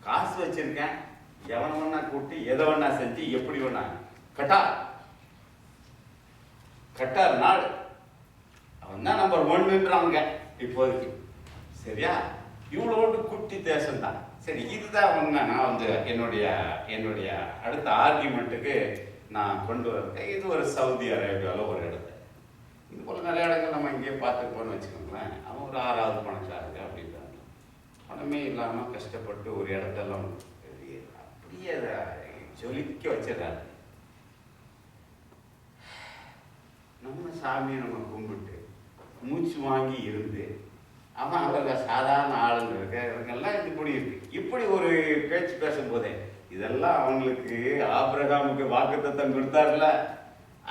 காசு வச்சிருக்கேன், எவனை வேணா கூட்டி எதை வேணா செஞ்சு எப்படி வேணா கட்டார் நாடு. அவன் தான் நம்பர் 1ன்றாங்க இப்போதைக்கு. சரியா? இவ்வளோண்டு குட்டி தேசம் தான். சரி, இதுதான் ஒன்று நான் வந்து என்னுடைய அடுத்த ஆர்கியூமெண்ட்டுக்கு நான் கொண்டு வரேன். இது ஒரு சவுதி அரேபியாவில் ஒரு இடத்துல. இது போல் நிறைய இடங்கள் நம்ம இங்கேயே பார்த்துக்கோன்னு வச்சுக்கோங்களேன். அவன் ஒரு 6வது பணக்காரங்க அப்படின்றாங்க. பணமே இல்லாமல் கஷ்டப்பட்டு ஒரு இடத்தெல்லாம் அப்படியே அதை ஜொலிக்க வச்சிடறாரு. நம்ம சாமியை நம்ம கும்பிட்டு மூச்சு வாங்கி இருந்து அவன் அவங்க சாதாரண ஆளுங்க இருக்க இவங்கெல்லாம் இப்படி இருக்கு. இப்படி ஒரு பேச்சு பேசும்போதே இதெல்லாம் அவங்களுக்கு ஆபிரகாமுக்கு வாக்குத்தத்தம் கொடுத்தாருல,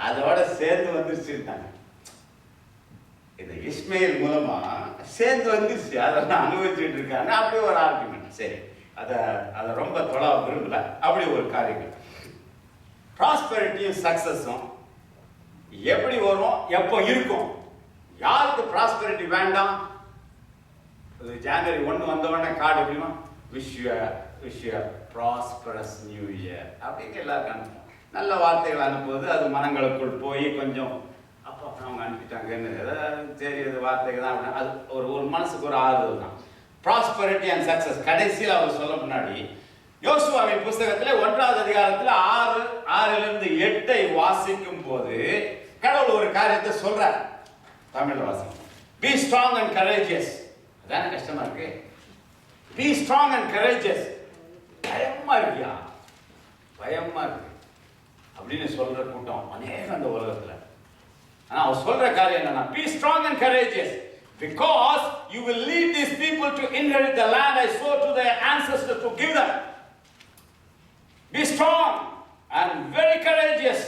அதோட சேர்ந்து வந்துருச்சுட்டாங்க. இந்த இஸ்மேல் மூலமா சேர்ந்து வந்துருச்சு. அதெல்லாம் அனுபவிச்சுட்டு இருக்காங்க. அப்படி ஒரு ஆர்குமெண்ட். சரி, அதை ரொம்ப தொலை விரும்பல. அப்படி ஒரு காரியங்கள். ப்ராஸ்பெரிட்டியும் சக்சஸும் எப்படி வரும், எப்போ இருக்கும்? யாருக்கு ப்ராஸ்பெரிட்டி வேண்டாம்? ஜனவரி 1 வந்தவொடனே கார்டு எப்படிமா wish you prosperous new year அப்படின்னு எல்லாருக்கும் அனுப்புவோம். நல்ல வார்த்தைகள் அனுப்புவது அது மனங்களுக்குள் போய் கொஞ்சம் அப்போ அவங்க அனுப்பிட்டாங்கன்னு சரி, அது வார்த்தைகள் தான். அது ஒரு மனசுக்கு ஒரு ஆறுதல் தான். ப்ராஸ்பெரிட்டி அண்ட் சக்சஸ் கடைசியில் அவர் சொல்ல முன்னாடி யோசுவாவின் புஸ்தகத்தில் 1வது அதிகாரத்தில் 6-8 வாசிக்கும் போது கடவுள் ஒரு காரியத்தை சொல்றார். தமிழ் வாசிக்கும். Be strong and courageous. அதான கஷ்டமா இருக்கு. Be strong and courageous. பயமா இருக்கியா? பயமா இருக்கு அப்படின்னு சொல்ற கூட்டம் அநேகம் அந்த உலகத்துல. ஆனா அவர் சொல்ற காரியம் என்னன்னா, Be strong and courageous because you will lead these people to inherit the land I swore to their ancestors to give them. Be strong and very courageous.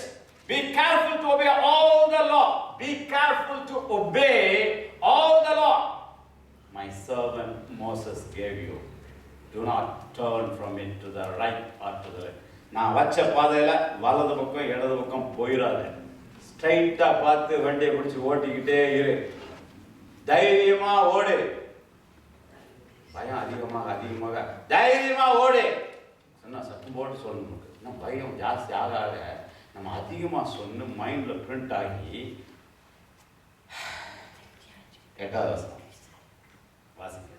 Be careful to obey all the law. Be careful to obey all the law my servant Moses gave you. Do not turn from it to the right or to the left. நான் வச்ச பாதையில வலது பக்கம் இடது பக்கம் போயிடாத. ஸ்ட்ரைட்டா பார்த்து வண்டியை பிடிச்சி ஓட்டிக்கிட்டே இரு. தைரியமா ஓடு. பயம் அதிகமாக தைரியமா ஓடு சொன்னா சத்தம் போட்டு சொல்லணும். இன்னும் பயம் ஜாஸ்தி ஆக நம்ம அதிகமா சொன்ன மைண்ட்ல பிரிண்ட் ஆகி 8வது வசனம் வாசிக்க.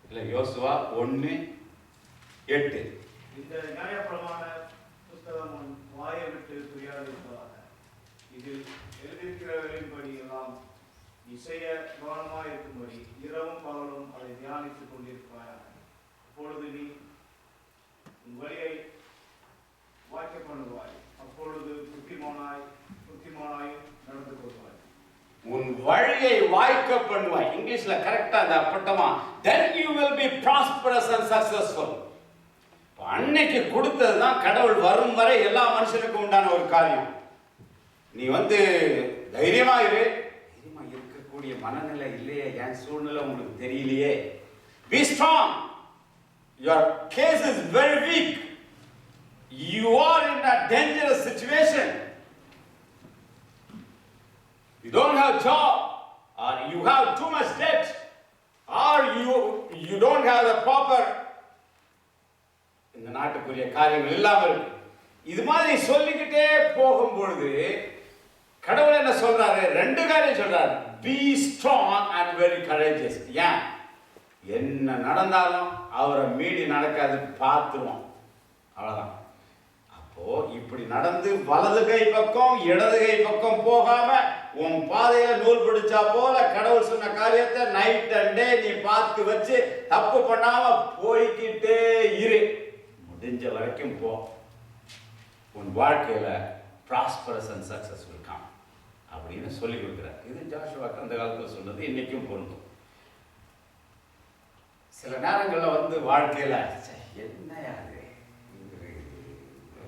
இல்ல, யோசுவா 1:8. இந்த நியாயப்பிரமாண புஸ்தகம் வாயை விட்டு துரியாதிருப்பதாக. இதில் எழுதியிருக்கிறவர்களின்படி எல்லாம் நீ செய்ய கவனமாக இருக்கும்படி இரவும் பகலும் அதை தியானித்துக் கொண்டிருப்பாயாக. அப்பொழுது நீ உன் வழியை வாய்க்க பண்ணுவாய். அப்பொழுது புத்திமானாயும் நடந்து கொள்வாய். உன் வழியை வாய்க்க பண்ணுவாய். இங்கிலீஷ்ல கரெக்டா அந்த பட்டமா, then you will be prosperous and successful. அன்னைக்கு கொடுத்ததுதான் கடவுள் வரும் வரை எல்லா மனுஷனுக்கும் உண்டான ஒரு காரியம். நீ தைரியமா இரு. தைரியமா இருக்க நடக்கக்கூடிய மனநிலை இல்லையே, என் சூழ்நிலை உங்களுக்கு தெரியலையே. Be strong. Your case is very weak. You are in a dangerous situation. You don't have job, or you have too much debt, or you don't have the proper இந்த நாட்டுக்குரிய காரியங்கள் இல்லாமல் இருக்கு. இது மாதிரி சொல்லிக்கிட்டே போகும் பொழுது கடவுள் என்ன சொல்றாரு? ரெண்டு காரியம் சொல்றாரு. Be strong and very courageous. ஏன்? என்ன நடந்தாலும் அவரை மீறி நடக்காது, பார்த்துருவோம், அவ்வளவுதான். அப்போ இப்படி நடந்து வலது கை பக்கம் இடது கை பக்கம் போகாம உன் பாதையில நூல் பிடிச்சா போல கடவுள் சொன்ன காரியத்தை நைட் அண்ட் டே நீ பார்த்து வச்சு தப்பு பண்ணாம போய்கிட்டே இரு. முடிஞ்ச வரைக்கும் போ. உன் வாழ்க்கையில prosperous and success will come அப்படின்னு சொல்லி கொடுக்குறார். இது ஜோஷுவாக்கு அந்த காலத்தில் சொன்னது, இன்னைக்கும் பொருந்தும். சில நேரங்களில் வந்து வாழ்க்கையில என்னையா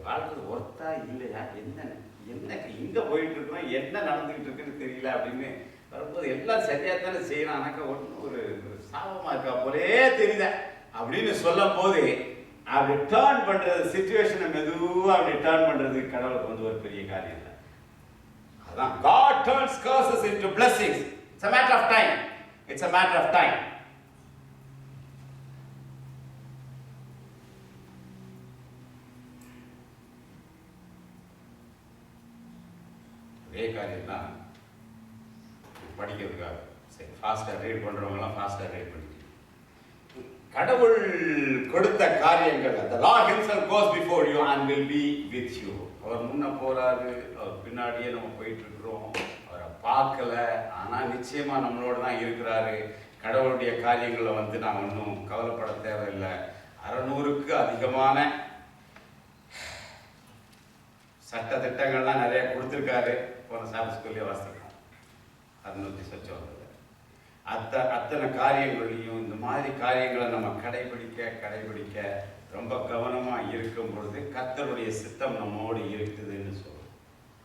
வாழ்க்கை ஒர்த்தா இல்லையா, என்ன இங்க போயிட்டு இருக்கோம், என்ன நடந்துகிட்டு இருக்குன்னு தெரியல அப்படின்னு வரும்போது எல்லாம் சரியா தானே செய்யணும், ஆனாக்கா ஒன்றும் ஒரு சாபமா இருக்கா போலே தெரியல அப்படின்னு சொல்லும் போது அப்படி டேர்ன் பண்றது, சிச்சுவேஷனை மெதுவா அப்படி டேர்ன் பண்றது கடவுளுக்கு வந்து ஒரு பெரிய காரியம் இல்லை. அதான் God turns curses into blessings. It's a matter of time. It's a matter of time. அதே காரியம் தான் படிக்கிறதுக்காக. சரி, ஃபாஸ்ட்டாக ரீட் பண்ணுறவங்களாம் ஃபாஸ்ட்டாக ரீட் பண்ணிட்டு கடவுள் கொடுத்த காரியங்கள், the Lord himself goes before you and will be with you. அவர் முன்ன போறாரு, அவர் பின்னாடியே நம்ம போயிட்டு இருக்கிறோம். அவரை பார்க்கல, ஆனால் நிச்சயமா நம்மளோட தான் இருக்கிறாரு. கடவுளுடைய காரியங்களை வந்து நாம் ஒன்றும் கவலைப்பட தேவையில்லை. 600க்கு அதிகமான சட்ட திட்டங்கள்லாம் நிறைய கொடுத்துருக்காரு. போன சார் ஸ்கூல்லே வாசிக்கிறோம், 600 சொச்சம் வந்தது. அத்தனை காரியங்களையும் இந்த மாதிரி காரியங்களை நம்ம கடைபிடிக்க ரொம்ப கவனமாக இருக்கும் பொழுது கர்த்தருடைய சித்தம் நம்மோடு இருக்குதுன்னு சொல்லுவோம்.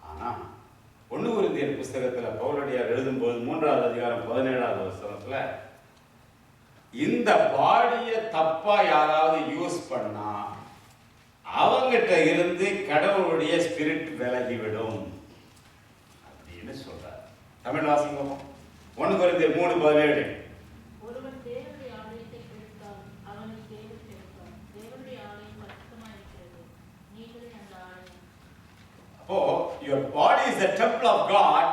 ஆனால் 1 கொரிந்தியர் புஸ்தகத்தில் பவுலடியார் எழுதும்போது 3வது அதிகாரம் 17வது வசனத்தில் இந்த பாடியை தப்பா யாராவது யூஸ் பண்ணா அவங்கிட்ட இருந்து கடவுளுடைய ஸ்பிரிட் விலகிவிடும் அப்படின்னு சொல்றார். தமிழ் வாசிங்க. 1 கொரிந்தியர் 3:17. ஒருவன் தேவனுடைய ஆலயத்தை கெடுத்தால் அவனுக்கு தேவன் கெடுப்பார். தேவனுடைய ஆலயம் பரிசுத்தமாயிருக்கிறது, நீங்களே அந்த ஆலயம். அப்போ your body is the temple of God.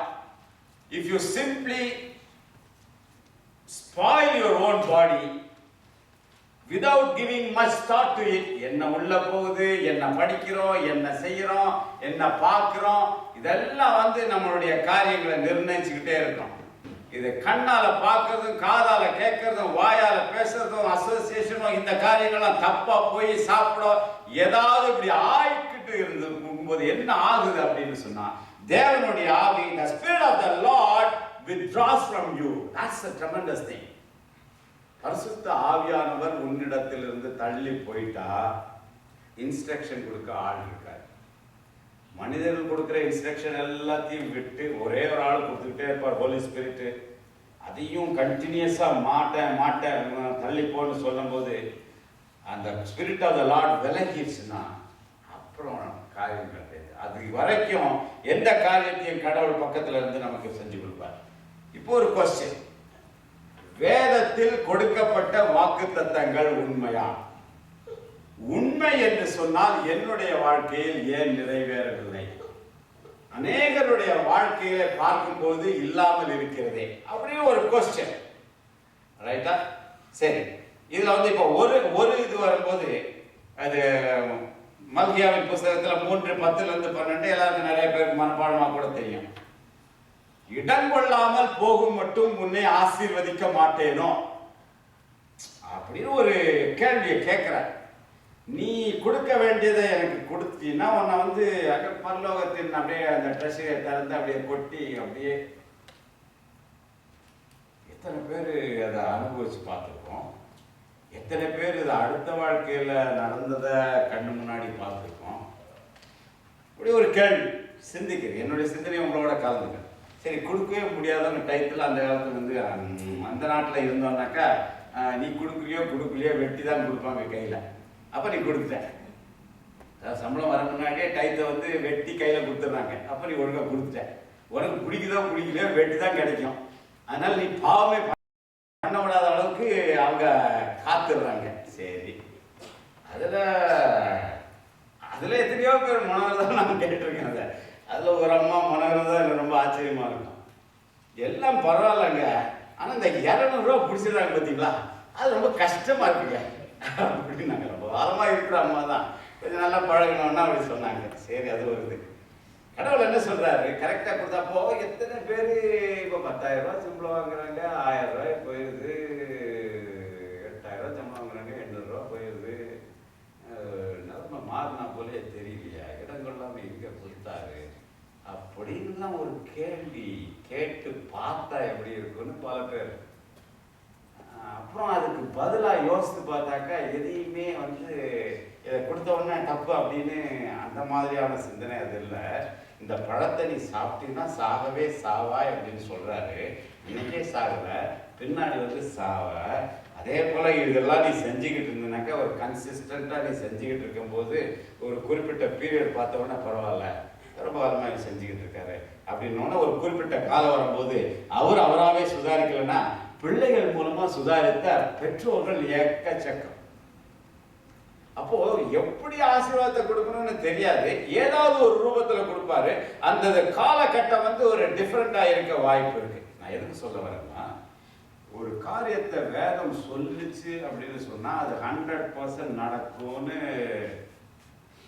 If you simply spoil your own body without giving much thought to it, என்ன உள்ள போகுது, என்ன படிக்கிறோம், என்ன செய்யறோம், என்ன பார்க்கிறோம், இதெல்லாம் வந்து நம்மளுடைய காரியங்களை நிர்ணயிச்சுக்கிட்டே இருக்கோம். இது கண்ணால பார்க்கறதும், காதால கேட்கறதும், வாயால பேசுறதும், அசோசியேஷனும், இந்த காரியங்கள்லாம் தப்பா போய் சாப்பிட ஏதாவது இப்படி ஆயிக்கிட்டு இருந்து போது என்ன ஆகுது அப்படின்னு சொன்னா, தேவனுடைய ஆவி, the spirit of the Lord withdraws from you. That's a tremendous thing. பரிசுத்த ஆவியானவர் உன்னிடத்திலிருந்து தள்ளி போயிட்டா இன்ஸ்ட்ரக்ஷன் கொடுக்க ஆள் இருக்காரு. மனிதர்கள் கொடுக்குற இன்ஸ்ட்ரக்ஷன் எல்லாத்தையும் விட்டு ஒரே ஒரு ஆள் கொடுத்துக்கிட்டே இருப்பார், ஹோலி ஸ்பிரிட். அதையும் கண்டினியூஸா மாட்டேன் தள்ளி போன்னு சொல்லும் போது அந்த ஸ்பிரிட் ஆஃப் த லார்ட் விலகிடுச்சுன்னா அப்புறம் காரியம் கிடையாது. அது வரைக்கும் எந்த காரியத்தையும் கடவுள் பக்கத்துல இருந்து நமக்கு செஞ்சு கொடுப்பார். இப்போ ஒரு கொஸ்டின், வேதத்தில் கொடுக்கப்பட்ட வாக்குத்தத்தங்கள் உண்மையா? உண்மை என்று சொன்னால் என்னுடைய வாழ்க்கையில் ஏன் நிறைவேறவில்லை? அநேகருடைய வாழ்க்கையில பார்க்கும்போது இல்லாமல் இருக்கிறதே அப்படின்னு ஒரு கொஸ்டின், ரைட்டா? சரி, இதுல வந்து இப்போ ஒரு இது வரும்போது அது மல்கியாவின் புஸ்தகத்துல 3:10-12 எல்லாருக்கும் நிறைய பேருக்கு மனப்பாடமா கூட தெரியும். இடம் கொள்ளாமல் போகும் மட்டும் உன்னை ஆசீர்வதிக்க மாட்டேனோ அப்படின்னு ஒரு கேள்வியை கேட்கிற. நீ கொடுக்க வேண்டியதை எனக்கு கொடுத்தீங்கன்னா உன்னை வந்து பரலோகத்தின் அப்படியே அந்த ட்ரெஸ்ஸை திறந்து அப்படியே கொட்டி அப்படியே. எத்தனை பேர் அதை அனுபவிச்சு பார்த்துருக்கோம்? எத்தனை பேர் இதை அடுத்த வாழ்க்கையில நடந்ததை கண்ணு முன்னாடி பார்த்துருக்கோம்? இப்படி ஒரு கேள்வி சிந்திக்கிறேன். என்னுடைய சிந்தனை உங்களோட கலந்துக்க. சரி கொடுக்கவே முடியாதவங்க டயத்தில் அந்த காலத்தில் வந்து அந்த நாட்டில் இருந்தோம்னாக்கா நீ கொடுக்கலையோ வெட்டி தான் கொடுப்பாங்க கையில். அப்போ நீ கொடுத்த சம்பளம் வர முன்னாடியே டயத்தை வந்து வெட்டி கையில் கொடுத்துட்றாங்க. அப்போ நீ ஒழுங்காக கொடுத்துட்ட. உனக்கு பிடிக்கலையோ வெட்டி தான் கிடைக்கும். அதனால் நீ பாவமே பண்ண விடாத அளவுக்கு அவங்க காத்துடுறாங்க. சரி, அதில் எத்தனையோ பேர் மனோரதான் நான் கேட்டிருக்கேன். அதில் ஒரு அம்மா மனோரதான் எனக்கு ரொம்ப ஆச்சரியமாக இருக்கும். எல்லாம் பரவாயில்லைங்க, ஆனால் இந்த 200 ரூபா பிடிச்சிடுறாங்க பார்த்தீங்களா, அது ரொம்ப கஷ்டமாக இருக்குங்க அப்படின்னு. நாங்கள் ரொம்ப காலமாக இருக்கிற அம்மா தான், கொஞ்சம் நல்லா பழகணும்னா அப்படி சொன்னாங்க. சரி, அது வருது. கடவுள் என்ன சொல்கிறாரு, கரெக்டாக கொடுத்தாப்போ எத்தனை பேர் இப்போ 10,000 ரூபா சம்பளம் வாங்குறாங்க, 1000 ரூபாய் போயிடுது, 8,000 ரூபா சம்பளம் வாங்குறாங்க, 800 ரூபா போயிடுது. நிலமை மாறினா போலே தெரியலையா, இடங்கள்லாம் எங்கே கொடுத்தாரு அப்படின்லாம் ஒரு கேள்வி கேட்டு பார்த்தா எப்படி இருக்குன்னு பல பேர். அப்புறம் அதுக்கு பதிலாக யோசித்து பார்த்தாக்கா எதையுமே வந்து இதை கொடுத்த உடனே தப்பு அப்படின்னு அந்த மாதிரியான சிந்தனை அது இல்லை. இந்த பழத்தை நீ சாப்பிட்டீங்கன்னா சாகவே சாவாய் அப்படின்னு சொல்றாரு. இன்னைக்கே சாகலை, பின்னாடி வந்து சாவ. அதே போல இதெல்லாம் நீ செஞ்சுக்கிட்டு இருந்தனாக்கா ஒரு கன்சிஸ்டண்டா நீ செஞ்சுக்கிட்டு இருக்கும்போது ஒரு குறிப்பிட்ட பீரியட் பார்த்த உடனே பரவாயில்ல, ரொம்ப காலமாக செஞ்சுக்கிட்டு இருக்காரு அப்படின்னோன்னா ஒரு குறிப்பிட்ட காலம் வரும்போது அவராகவே சுதாரிக்கலைன்னா பிள்ளைகள் மூலமா சுதாரித்த பெற்றோர்கள் எக்கச்சக்கம். அப்போ எப்படி ஆசீர்வாதத்தை கொடுக்கணும்னு தெரியாது, ஏதாவது ஒரு ரூபத்துல கொடுப்பாரு. அந்த காலகட்டம் வந்து ஒரு டிஃப்ரெண்டா இருக்க வாய்ப்பு இருக்கு. நான் எதுக்கு சொல்ல வரேன்னா, ஒரு காரியத்தை வேதம் சொல்லிச்சு அப்படின்னு சொன்னா அது 100% நடக்கும்னு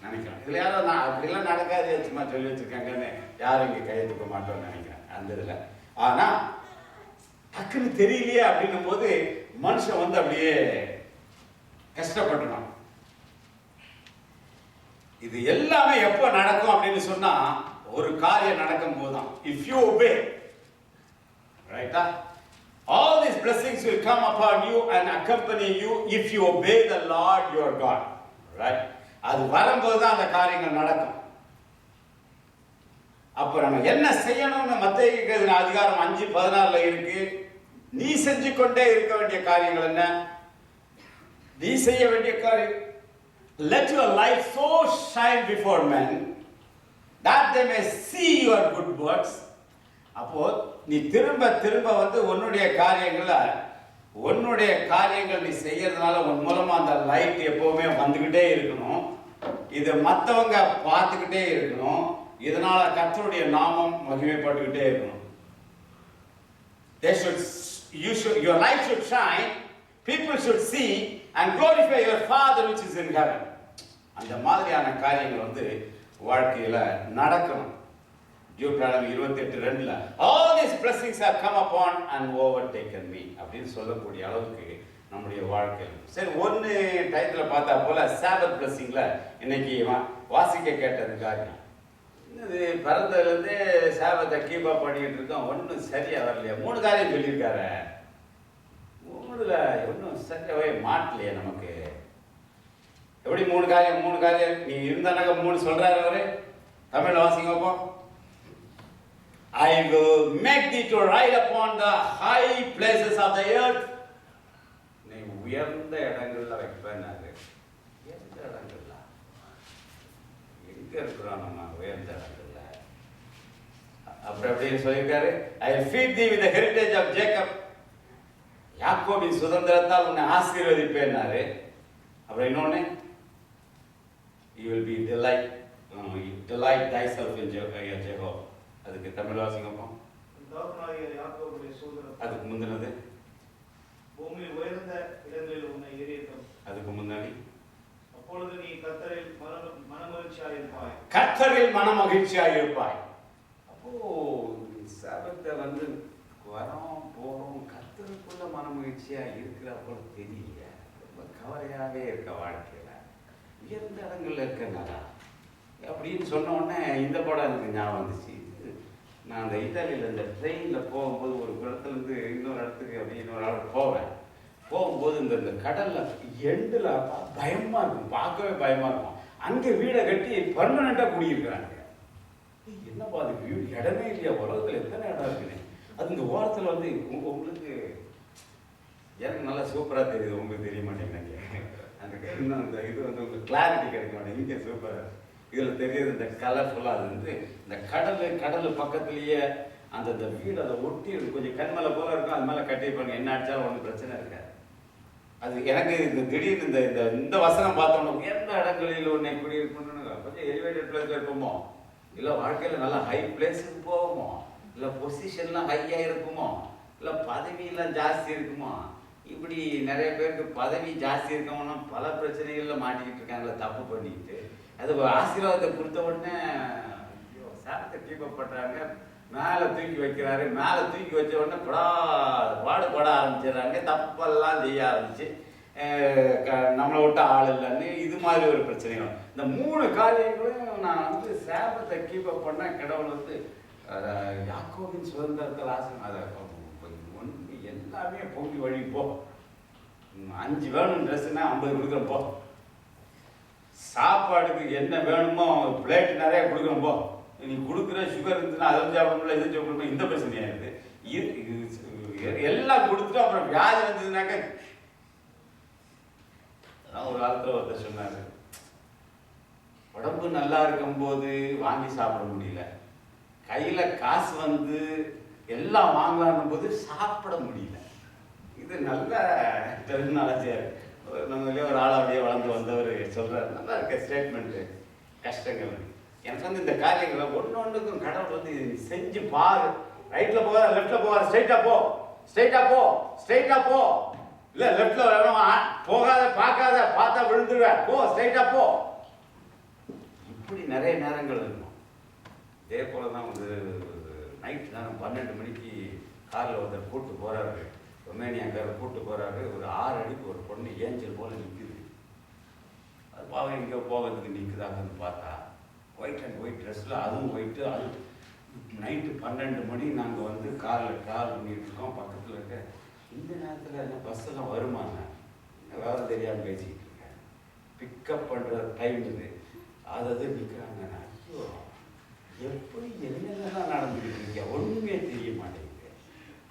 நினைக்கிறேன். இதுல யாரும் நான் அப்படிலாம் நடக்காது சும்மா சொல்லி வச்சிருக்காங்கன்னு யாரும் இங்க கையெழுத்துக்க மாட்டோம்னு நினைக்கிறேன் அந்த இதுல. ஆனா டக்குன்னு தெரியலையே அப்படின்னும் போது மனுஷன் வந்து அப்படியே கஷ்டப்பட்டுடும். இது எல்லாமே எப்ப நடக்கும் அப்படின்னு சொன்னா ஒரு காரியம் நடக்கும் போதுதான். இஃப் யூ obey, ரைட்டா, all these blessings will come upon you and accompany you if you obey the Lord your God, right? அது வரும்போது தான் அந்த காரியங்கள் நடக்கும். அப்ப நம்ம என்ன செய்யணும்னு மத்தேயு அதிகாரம் 5:16 இருக்கு. நீ செஞ்சு கொண்டே இருக்க வேண்டிய காரியங்கள் என்ன? நீ செய்ய வேண்டிய காரியம், let your life so shine before men that they may see your good works. அப்போ நீ திரும்ப திரும்ப வந்து உன்னுடைய காரியங்கள் நீ செய்யறதுனால உன் மூலமா அந்த லைட் எப்பவுமே வந்துகிட்டே இருக்கணும். இதை மற்றவங்க பார்த்துக்கிட்டே இருக்கணும். இதனால கர்த்தருடைய நாமம் மகிமைப்பட்டுக்கிட்டே இருக்கணும். Your light should shine, people should see and glorify your Father which is in heaven. அந்த மாதிரியான காரியங்கள் வந்து வாழ்க்கையில நடக்கணும். Deuteronomy 28:2 all these blessings have come upon and overtaken me அப்படின்னு சொல்லக்கூடிய அளவுக்கு நம்முடைய வாழ்க்கையில். சரி, ஒன்று டயத்தில் பார்த்தா போல சாபத் பிளஸிங்ல இன்னைக்கு வாசிக்க கேட்டது காரியம் இது பிறந்ததுலேருந்து சாபத்தை கீப்பா பண்ணிக்கிட்டு இருக்கோம். ஒன்றும் சரியா வரலையா? 3 காரியம் சொல்லியிருக்காரு. 3ல ஒன்றும் சரியாவே மாட்டலையே நமக்கு. எப்படி 3 காரியம் நீ இருந்தானாக்க 3 சொல்றாரு அவரு. தமிழ் வாசிங்க வைப்போம். I will make thee to ride upon the high places of the earth. நீ உயர்ந்த இடங்கள்ல வைப்பேன்னாரு. உயர்ந்த இடங்கள்ல எங்க இருக்கிறோம் நம்ம? உயர்ந்த இடங்கள்ல. அப்புறம் எப்படி சொல்லியிருக்காரு? I will feed thee with the heritage of Jacob. யாக்கோபின் சுதந்திரத்தால் உன்னை ஆசீர்வதிப்பேன்னாரு. அப்புறம் இன்னொன்னு, you will be delight thyself in Jehovah. அதுக்கு தமிழ் வாசிங்கப்போம். அதுக்கு முந்தினது பூமியில் உயர்ந்த இடங்களில் உன்னை ஏறியிருக்கும். அதுக்கு முன்னாடி அப்பொழுது நீ கர்த்தரில் மனமகிழ்ச்சியாயிருப்பாய். கர்த்தரில் மனமகிழ்ச்சியாயிருப்பாய். அப்போ சபத்தை வந்து வரோம் போறோம், கர்த்தருக்குள்ள மனமகிழ்ச்சியா இருக்கிற போல தெரியல. ரொம்ப கவலையாவே இருக்க வாழ்க்கையில. உயர்ந்த இடங்கள்ல இருக்கனால அப்படின்னு சொன்ன உடனே இந்த படம் எனக்கு ஞாபகம் வந்துச்சு. நான் அந்த இத்தாலியில் இந்த ட்ரெயினில் போகும்போது ஒரு இடத்துலேருந்து இன்னொரு இடத்துக்கு அப்படி இன்னொரு ஆள் போகும்போது இந்த கடலில் எண்டில் பயமாக இருக்கும், பார்க்கவே பயமாக இருக்கும். அங்கே வீடை கட்டி பர்மனெண்ட்டாக குடியிருக்கிறாங்க. என்னப்பா அதுக்கு வீடு இடமே இல்லையா, உலகத்தில் எத்தனை இடம் இருக்குன்னு. அது இந்த ஓரத்தில் வந்து உங்களுக்கு எனக்கு நல்லா சூப்பராக தெரியுது, உங்களுக்கு தெரிய மாட்டேங்கிறாங்க. அந்த இன்னும் அந்த இது வந்து உங்களுக்கு கிளாரிட்டி கிடைக்க மாட்டேங்குது. இங்கே சூப்பராக இதில் தெரியுது இந்த கலர்ஃபுல்லாக. அது வந்து இந்த கடல் பக்கத்துலேயே அந்த வீடு அதை ஒட்டி கொஞ்சம் கண்மலை போல இருக்கும். அது மேலே கட்டியிருப்பாங்க. என்ன அடித்தாலும் ஒன்றும் பிரச்சனை இருக்காது. அது எனக்கு இந்த திடீர்னு இந்த வசனம் பார்த்தோம்னா எந்த இடங்களில் உன்னை குடியிருக்கணும்னு கொஞ்சம் எலிவேட்டட் பிளேஸில் இருப்போமோ, இல்லை வாழ்க்கையில் நல்லா ஹை பிளேஸுக்கு போவோமோ, இல்லை பொசிஷன்லாம் ஹையாக இருக்குமோ, இல்லை பதவியெல்லாம் ஜாஸ்தி இருக்குமோ. இப்படி நிறைய பேருக்கு பதவி ஜாஸ்தி இருக்கவனா பல பிரச்சனைகளில் மாட்டிக்கிட்டு இருக்காங்களே தப்பு பண்ணிக்கிட்டு. அது ஆசீர்வாதத்தை கொடுத்த உடனே ஐயோ சாரத்தை கீப்பப் பண்ணுறாங்க, மேலே தூக்கி வைக்கிறாரு. மேலே தூக்கி வச்ச உடனே பாடுபட ஆரம்பிச்சிடுறாங்க, தப்பெல்லாம் செய்ய ஆரம்பிச்சு நம்மளை விட்டு ஆள் இல்லைன்னு இது மாதிரி ஒரு பிரச்சனைகள். இந்த 3 காரியங்களும் நான் வந்து சாபத்தை கீப்பப் பண்ண கடவுள் வந்து யாக்கோபின் சுதந்திரத்தில் அதை ஒன்று எல்லாமே பொங்கி வழி போ. 5 வேணும் ட்ரெஸ்ஸுன்னா 50 கொடுக்குறோம் போ. சாப்பாடுக்கு என்ன வேணுமோ பிளேட் நிறைய கொடுக்குறோம் போ. நீ கொடுக்குற சுகர் இருந்துச்சுன்னா அதை சாப்பிடணும் இது சாப்பிடணும் இந்த பிரச்சனையாயிருது. எல்லாம் கொடுத்துட்டு அப்புறம் வியாதி வந்ததுனாக்க ஒரு காலத்தில் ஒருத்தர் சொன்னார், உடம்பு நல்லா இருக்கும்போது வாங்கி சாப்பிட முடியல, கையில் காசு வந்து எல்லாம் வாங்கலான்னும் போது சாப்பிட முடியல. இது நல்ல டெர்மினாலஜியாக இருக்கு. நம்மளே ஒரு ஆள் அப்படியே வளர்ந்து வந்தவர் சொல்கிறார், நல்லா இருக்க ஸ்டேட்மெண்ட்டு. கஷ்டங்கள் எனக்கு வந்து இந்த காரியங்களை ஒன்றுக்கும் கடவுள் வந்து செஞ்சு பாரு. ரைட்டில் போகாத லெஃப்டில் போகாத, ஸ்ட்ரைட்டாக போ, ஸ்ட்ரைட்டாக போ, ஸ்ட்ரைட்டாக போ. இல்லை லெஃப்டில் வேணும் போகாத, பார்க்காத, பார்த்தா விழுந்துடுவேன், போ ஸ்ட்ரைட்டாக போ. இப்படி நிறைய நேரங்கள் இருக்கும். இதே போல தான் வந்து நைட் நேரம் 12 மணிக்கு காரில் ஒருத்தர் கூப்பிட்டு போகிறாரு, ரொமேனியாக்காரர் கூப்பிட்டு போகிறாரு. ஒரு 6 அடிக்கு ஒரு பொண்ணு ஏஞ்சல் போல் நிற்குது. அது பாவம் எங்கே போகிறதுக்கு நிற்குதாங்கன்னு பார்த்தா ஒயிட் அண்ட் ஒயிட் ட்ரெஸ்ஸில், அதுவும் ஒயிட்டு. அது நைட்டு 12 மணி நாங்கள் வந்து காரில் ட்ராவல் பண்ணிகிட்டு இருக்கோம். பக்கத்தில் இருக்க இந்த நேரத்தில் என்ன பஸ்ஸெல்லாம் வருமாங்க, வேறு தெரியாமல் பேசிக்கிட்டு இருக்கேன். பிக்கப் பண்ணுற டைம் இது. அதாவது நிற்கிறாங்க. ஐயோ எப்படி என்னென்னலாம் நடந்துக்கிட்டு இருக்கேன் ஒன்றுமே தெரிய மாட்டேங்குது.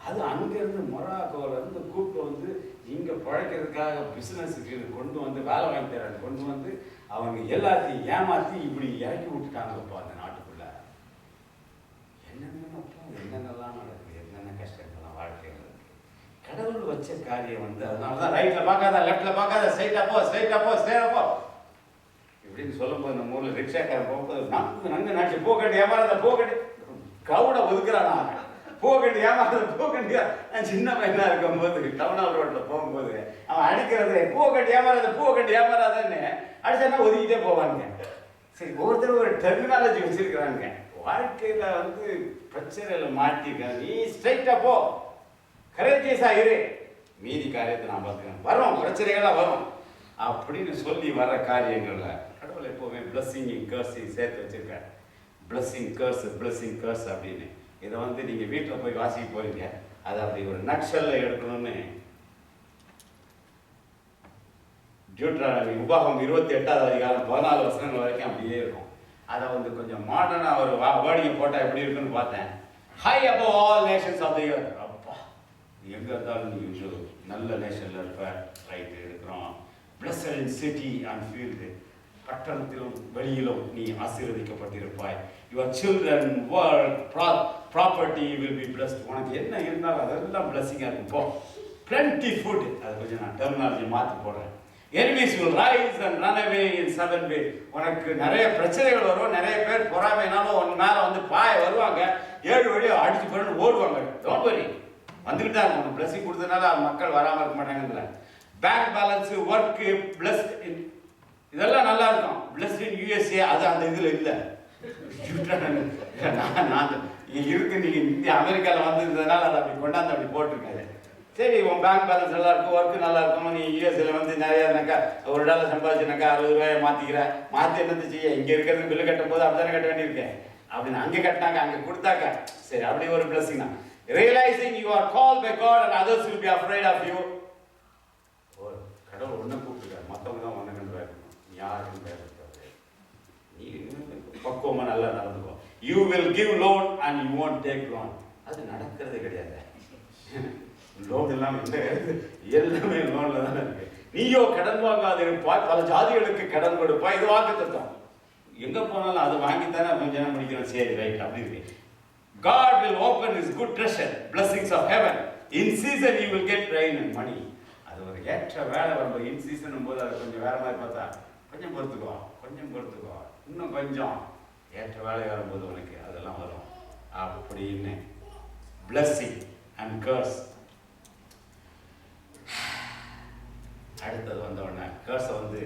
அது அங்கேருந்து மொராக்கோவிலேருந்து கூப்பிட்டு வந்து இங்கே பழைக்கிறதுக்காக பிஸ்னஸுக்கு கொண்டு வந்து வேலை வாங்கி தராங்க. கொண்டு வந்து அவங்க எல்லாத்தையும் ஏமாற்றி இப்படி இறக்கி விட்டுட்டாங்கப்பா அந்த நாட்டுக்குள்ளே. என்னென்னலாம் நடக்குது, என்னென்ன கஷ்டங்கள்லாம் வாழ்க்கையில் இருக்குது. கடவுள் வச்ச காரியம் வந்து அதனால தான் ரைட்டில் பார்க்காத, லெஃப்டில் பார்க்காத, ஸ்ட்ரைட்டாக போ, ஸ்ட்ரைட்டாக போ, ஸ்ட்ரைட்டாக போ இப்படின்னு சொல்லும்போது நம்ம ஊரில் ரிக்ஷாக்காரன் போகும்போது நங்கு நாட்டு போகண்டி ஏமாறத போகண்டி கவுட ஒதுக்குறானா, போகண்டி ஏமாறத போகண்டி. நான் சின்ன பையனாக இருக்கும்போது டவுனால் ரோட்டில் போகும்போது அவன் அடிக்கிறது போகண்டி ஏமாறாத, போகண்டி ஏமாறாதன்னு அடிச்சானா ஒதுக்கிட்டே போவாங்க. சரி, ஒவ்வொருத்தரும் ஒரு டெர்மினாலஜி வச்சிருக்கிறாங்க. வாழ்க்கையில் வந்து பிரச்சனையில் மாட்டிருக்காங்க. நீ ஸ்ட்ரைட்டாக போ, கரேஜியஸாக இரு, மீதி காரியத்தை நான் பார்த்துக்கிறேன். வரும் பிரச்சனைகள்லாம் வரும் அப்படின்னு சொல்லி வர காரியங்களில் கடவுள் எப்போவுமே பிளஸ்ஸிங் கர்ஸையும் சேர்த்து வச்சுருக்காரு. பிளஸ்ஸிங் கர்ஸ், பிளஸ்ஸிங் கர்ஸ் அப்படின்னு. இதை வந்து நீங்கள் வீட்டில் போய் வாசிக்க போகிறீங்க. அதை அப்படி ஒரு நட்ஷல்ல எடுக்கணும்னு உபாகம் 28வது அதிகாரம் 14 வசனங்கள் வரைக்கும் அப்படியே இருக்கும். அதை வந்து கொஞ்சம் மாடர்னாக ஒரு வேர்டிங்கை போட்டால் எப்படி இருக்குன்னு பார்த்தேன். High above all nations of the earth. அப்பா எங்கே இருந்தாலும் நீ நல்ல நேஷனில் இருப்ப. ரைட்டு இருக்கிறோம். Blessed in city and field. பட்டணத்திலும் வெளியிலும் நீ ஆசீர்வதிக்கப்பட்டிருப்பாய். Your children, work, property will be blessed. உனக்கு என்ன இருந்தாலும் அதெல்லாம் பிளஸ்ஸிங்காக இருக்கும். போ. Plenty food. அது கொஞ்சம் நான் டெர்மினாலஜி மாற்றி போடுறேன். Enemies will rise and run away in 7 ways. உனக்கு நிறைய பிரச்சனைகள் வரும். நிறைய பேர் பொறாமைனாலும் உன் மேலே வந்து பாய வருவாங்க. 7 வழியை அடிச்சு போயிட்டு ஓடுவாங்க. டோன்ட் வரி, வந்துக்கிட்டு தான் இருக்கும். பிளஸ்ஸிங் கொடுத்ததுனால மக்கள் வராமல் இருக்க மாட்டாங்கல்ல. பேங்க் பேலன்ஸு, ஒர்க்கு, பிளஸ்ட் இதெல்லாம் நல்லா இருக்கும். பிளஸ்ட் இன் USA அது அந்த இதில் இல்லை. நான் இருக்கு, நீங்கள் இந்தியா அமெரிக்காவில் வந்திருந்ததுனால அதை அப்படி கொண்டாந்து அப்படி போட்டிருக்காரு. சரி, உன் பேங்க் பேலன்ஸ் நல்லா இருக்கும், ஒர்க்கு நல்லா இருக்கும். நீ யூஎஸ்ல வந்து நிறையாக்கா $1 சம்பாதிச்சுனாக்கா $60 மாற்றிக்கிற. மாற்றி என்னது செய்ய, இங்கே இருக்கிறது பில்லு கட்டும் போது அப்படி தானே கட்ட வேண்டியிருக்கேன் அப்படின்னு அங்கே கட்டினாங்க, அங்கே கொடுத்தாக்க சரி, அப்படி ஒரு பிளஸ்ஸிங் தான். Realizing you are called by God and others will be afraid of you. கடவுள் ஒன்றை கூப்பிட்டுருக்காரு, மற்றவங்க தான் ஒன்று கண்டு இருக்கணும். நீ யாருன்னு பேசுறது, நீ பக்குவமாக நல்லா நடந்துக்கோ. You will give loan and you won't take loan. அது நடக்கிறதே கிடையாது. லோன் எல்லாம் எல்லாமே லோன்ல தானே இருக்கு. நீயோ கடன் வாங்காது இருப்பாய், பல ஜாதிகளுக்கு கடன் கொடுப்பாய். இது வாக்குத்தத்தம். எங்க போனாலும் அது வாங்கித்தானே கொஞ்சம் முடிக்கணும். சரி ரைட் அப்படி இருக்கு. God will open his good treasure, blessings of heaven. In season you will get rain and money. அது ஒரு ஏற்ற வேலை வரும்போது இன் சீசன் போது அது கொஞ்சம் வேற மாதிரி பார்த்தா கொஞ்சம் பொறுத்துக்கோ, இன்னும் கொஞ்சம் ஏற்ற வேலை வரும்போது உனக்கு அதெல்லாம் வரும் அப்படின்னு. blessing and curse. அடுத்தது வந்த உடனே கர்ஸை வந்து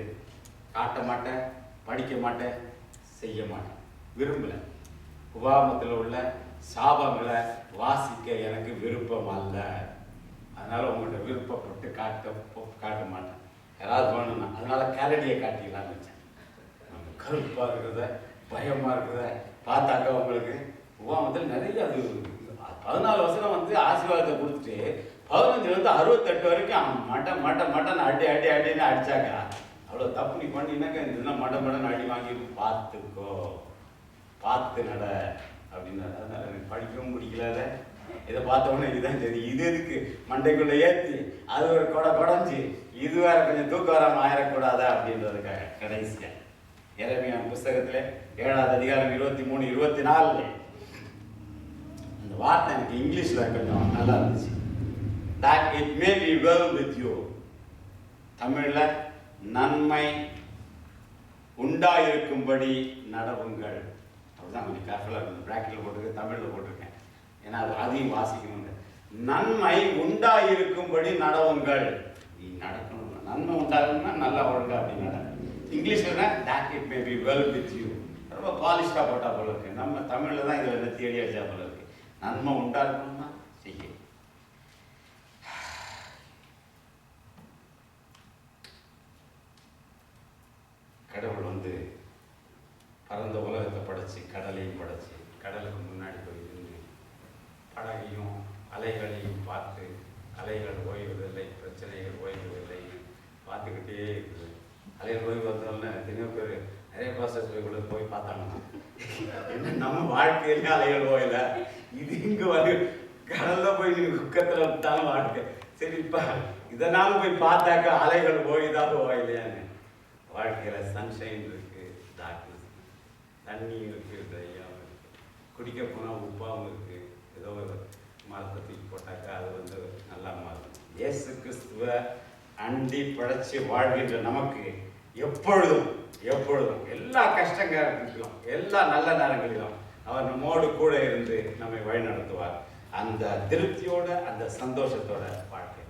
காட்ட மாட்டேன், படிக்க மாட்டேன், செய்ய மாட்டேன், விரும்பல. உபாகமத்தில் உள்ள சாபங்களை வாசிக்க எனக்கு விருப்பம் அல்ல. அதனால உங்கள்கிட்ட விருப்பப்பட்டு காட்ட மாட்டேன். யாராவது வேணும்னா அதனால கேலடியை காட்டிடலாம்னு வச்சேன். கருப்பாக இருக்கிறத, பயமா இருக்கிறத பார்த்தாக்க உங்களுக்கு உபாகமத்தில் நிறைய அது 14 வருஷம் வந்து ஆசீர்வாதத்தை கொடுத்துட்டு 15 68 வரைக்கும் மட்டன் அடின்னு அடிச்சாங்க. அவ்வளோ தப்பு நீ பண்ணினாக்க இதெல்லாம் மட்டன் அடி வாங்கி பார்த்து நட அப்படின்னா. அதனால எனக்கு படிக்கவும் பிடிக்கல. இதை பார்த்த உடனே இதுதான் சரி, இது எதுக்கு மண்டைக்குள்ள ஏற்றி அது ஒரு குடஞ்சி இது வேற கொஞ்சம் தூக்கம் வராமல் ஆயிடக்கூடாதா அப்படின்றதுக்காக கடைசியா எரேமியா புஸ்தகத்துல 7வது அதிகாரம் 23, 24 அந்த வார்த்தை எனக்கு இங்கிலீஷ்ல கொஞ்சம் நல்லா இருந்துச்சு. That it may be well with you. தமிழ்ல நன்மை உண்டாயிருக்கும்படி நடவுங்கள். அப்படிதான் கொஞ்சம் கேர்ஃபுல்லாக இருக்கு. பிராக்கெட்டில் போட்டிருக்கேன், தமிழில் போட்டிருக்கேன். ஏன்னா அது அதையும் வாசிக்கணுங்க. நன்மை உண்டாயிருக்கும்படி நடவுங்கள். நீ நடக்கணும், நன்மை உண்டாகணும்னா நல்லா ஒழுங்கா அப்படி நட. இங்கிலீஷ்ல that it may be well with you. ரொம்ப பாலிஷ்டா போட்டா போல இருக்கு. நம்ம தமிழ்ல தான் இதுல தேடி அடிச்சா போல இருக்கு. நன்மை உண்டாகணும்னா செய்ய. கடவுள் வந்து பரந்த உலகத்தை படைச்சு கடலையும் படைச்சு கடலுக்கு முன்னாடி போய் நின்று படகையும் அலைகளையும் பார்த்து அலைகள் ஓய்வதில்லை, பிரச்சனைகள் ஓய்வதில்லை, பார்த்துக்கிட்டே இருக்குது. அலைகள் ஓய்வு வந்தோம்னா எத்தனையோ பேர் நிறைய ப்ராசஸ் போய் பார்த்தாங்கன்னா என்ன நம்ம வாழ்க்கையிலே அலைகள் ஓயலை, இது இங்கே வந்து கடல்ல போய் குக்கத்தில் விட்டாலும் வாழ்க்கை சரிப்பா இதனாலும் போய் பார்த்தாக்கா அலைகள் ஓய்தான் ஓயலையான்னு. வாழ்க்கையில சன்ஷைன் இருக்கு, டார்க்னஸ், தண்ணி இருக்கு, ட்ரையாகவும் இருக்கு, குடிக்க போனால் உப்பாகவும் இருக்கு. ஏதோ ஒரு மரத்தை தூக்கி போட்டாக்கா அது வந்து நல்லா மாறும். இயேசு கிறிஸ்துவ அண்டி படைச்சு வாழ்கின்ற நமக்கு எப்பொழுதும் எல்லா கஷ்டங்களும் எல்லா நல்ல நேரங்களிலும் அவர் நம்மோடு கூட இருந்து நம்மை வழி நடத்துவார். அந்த திருப்தியோட அந்த சந்தோஷத்தோட வாழ்க்கை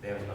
தேவன்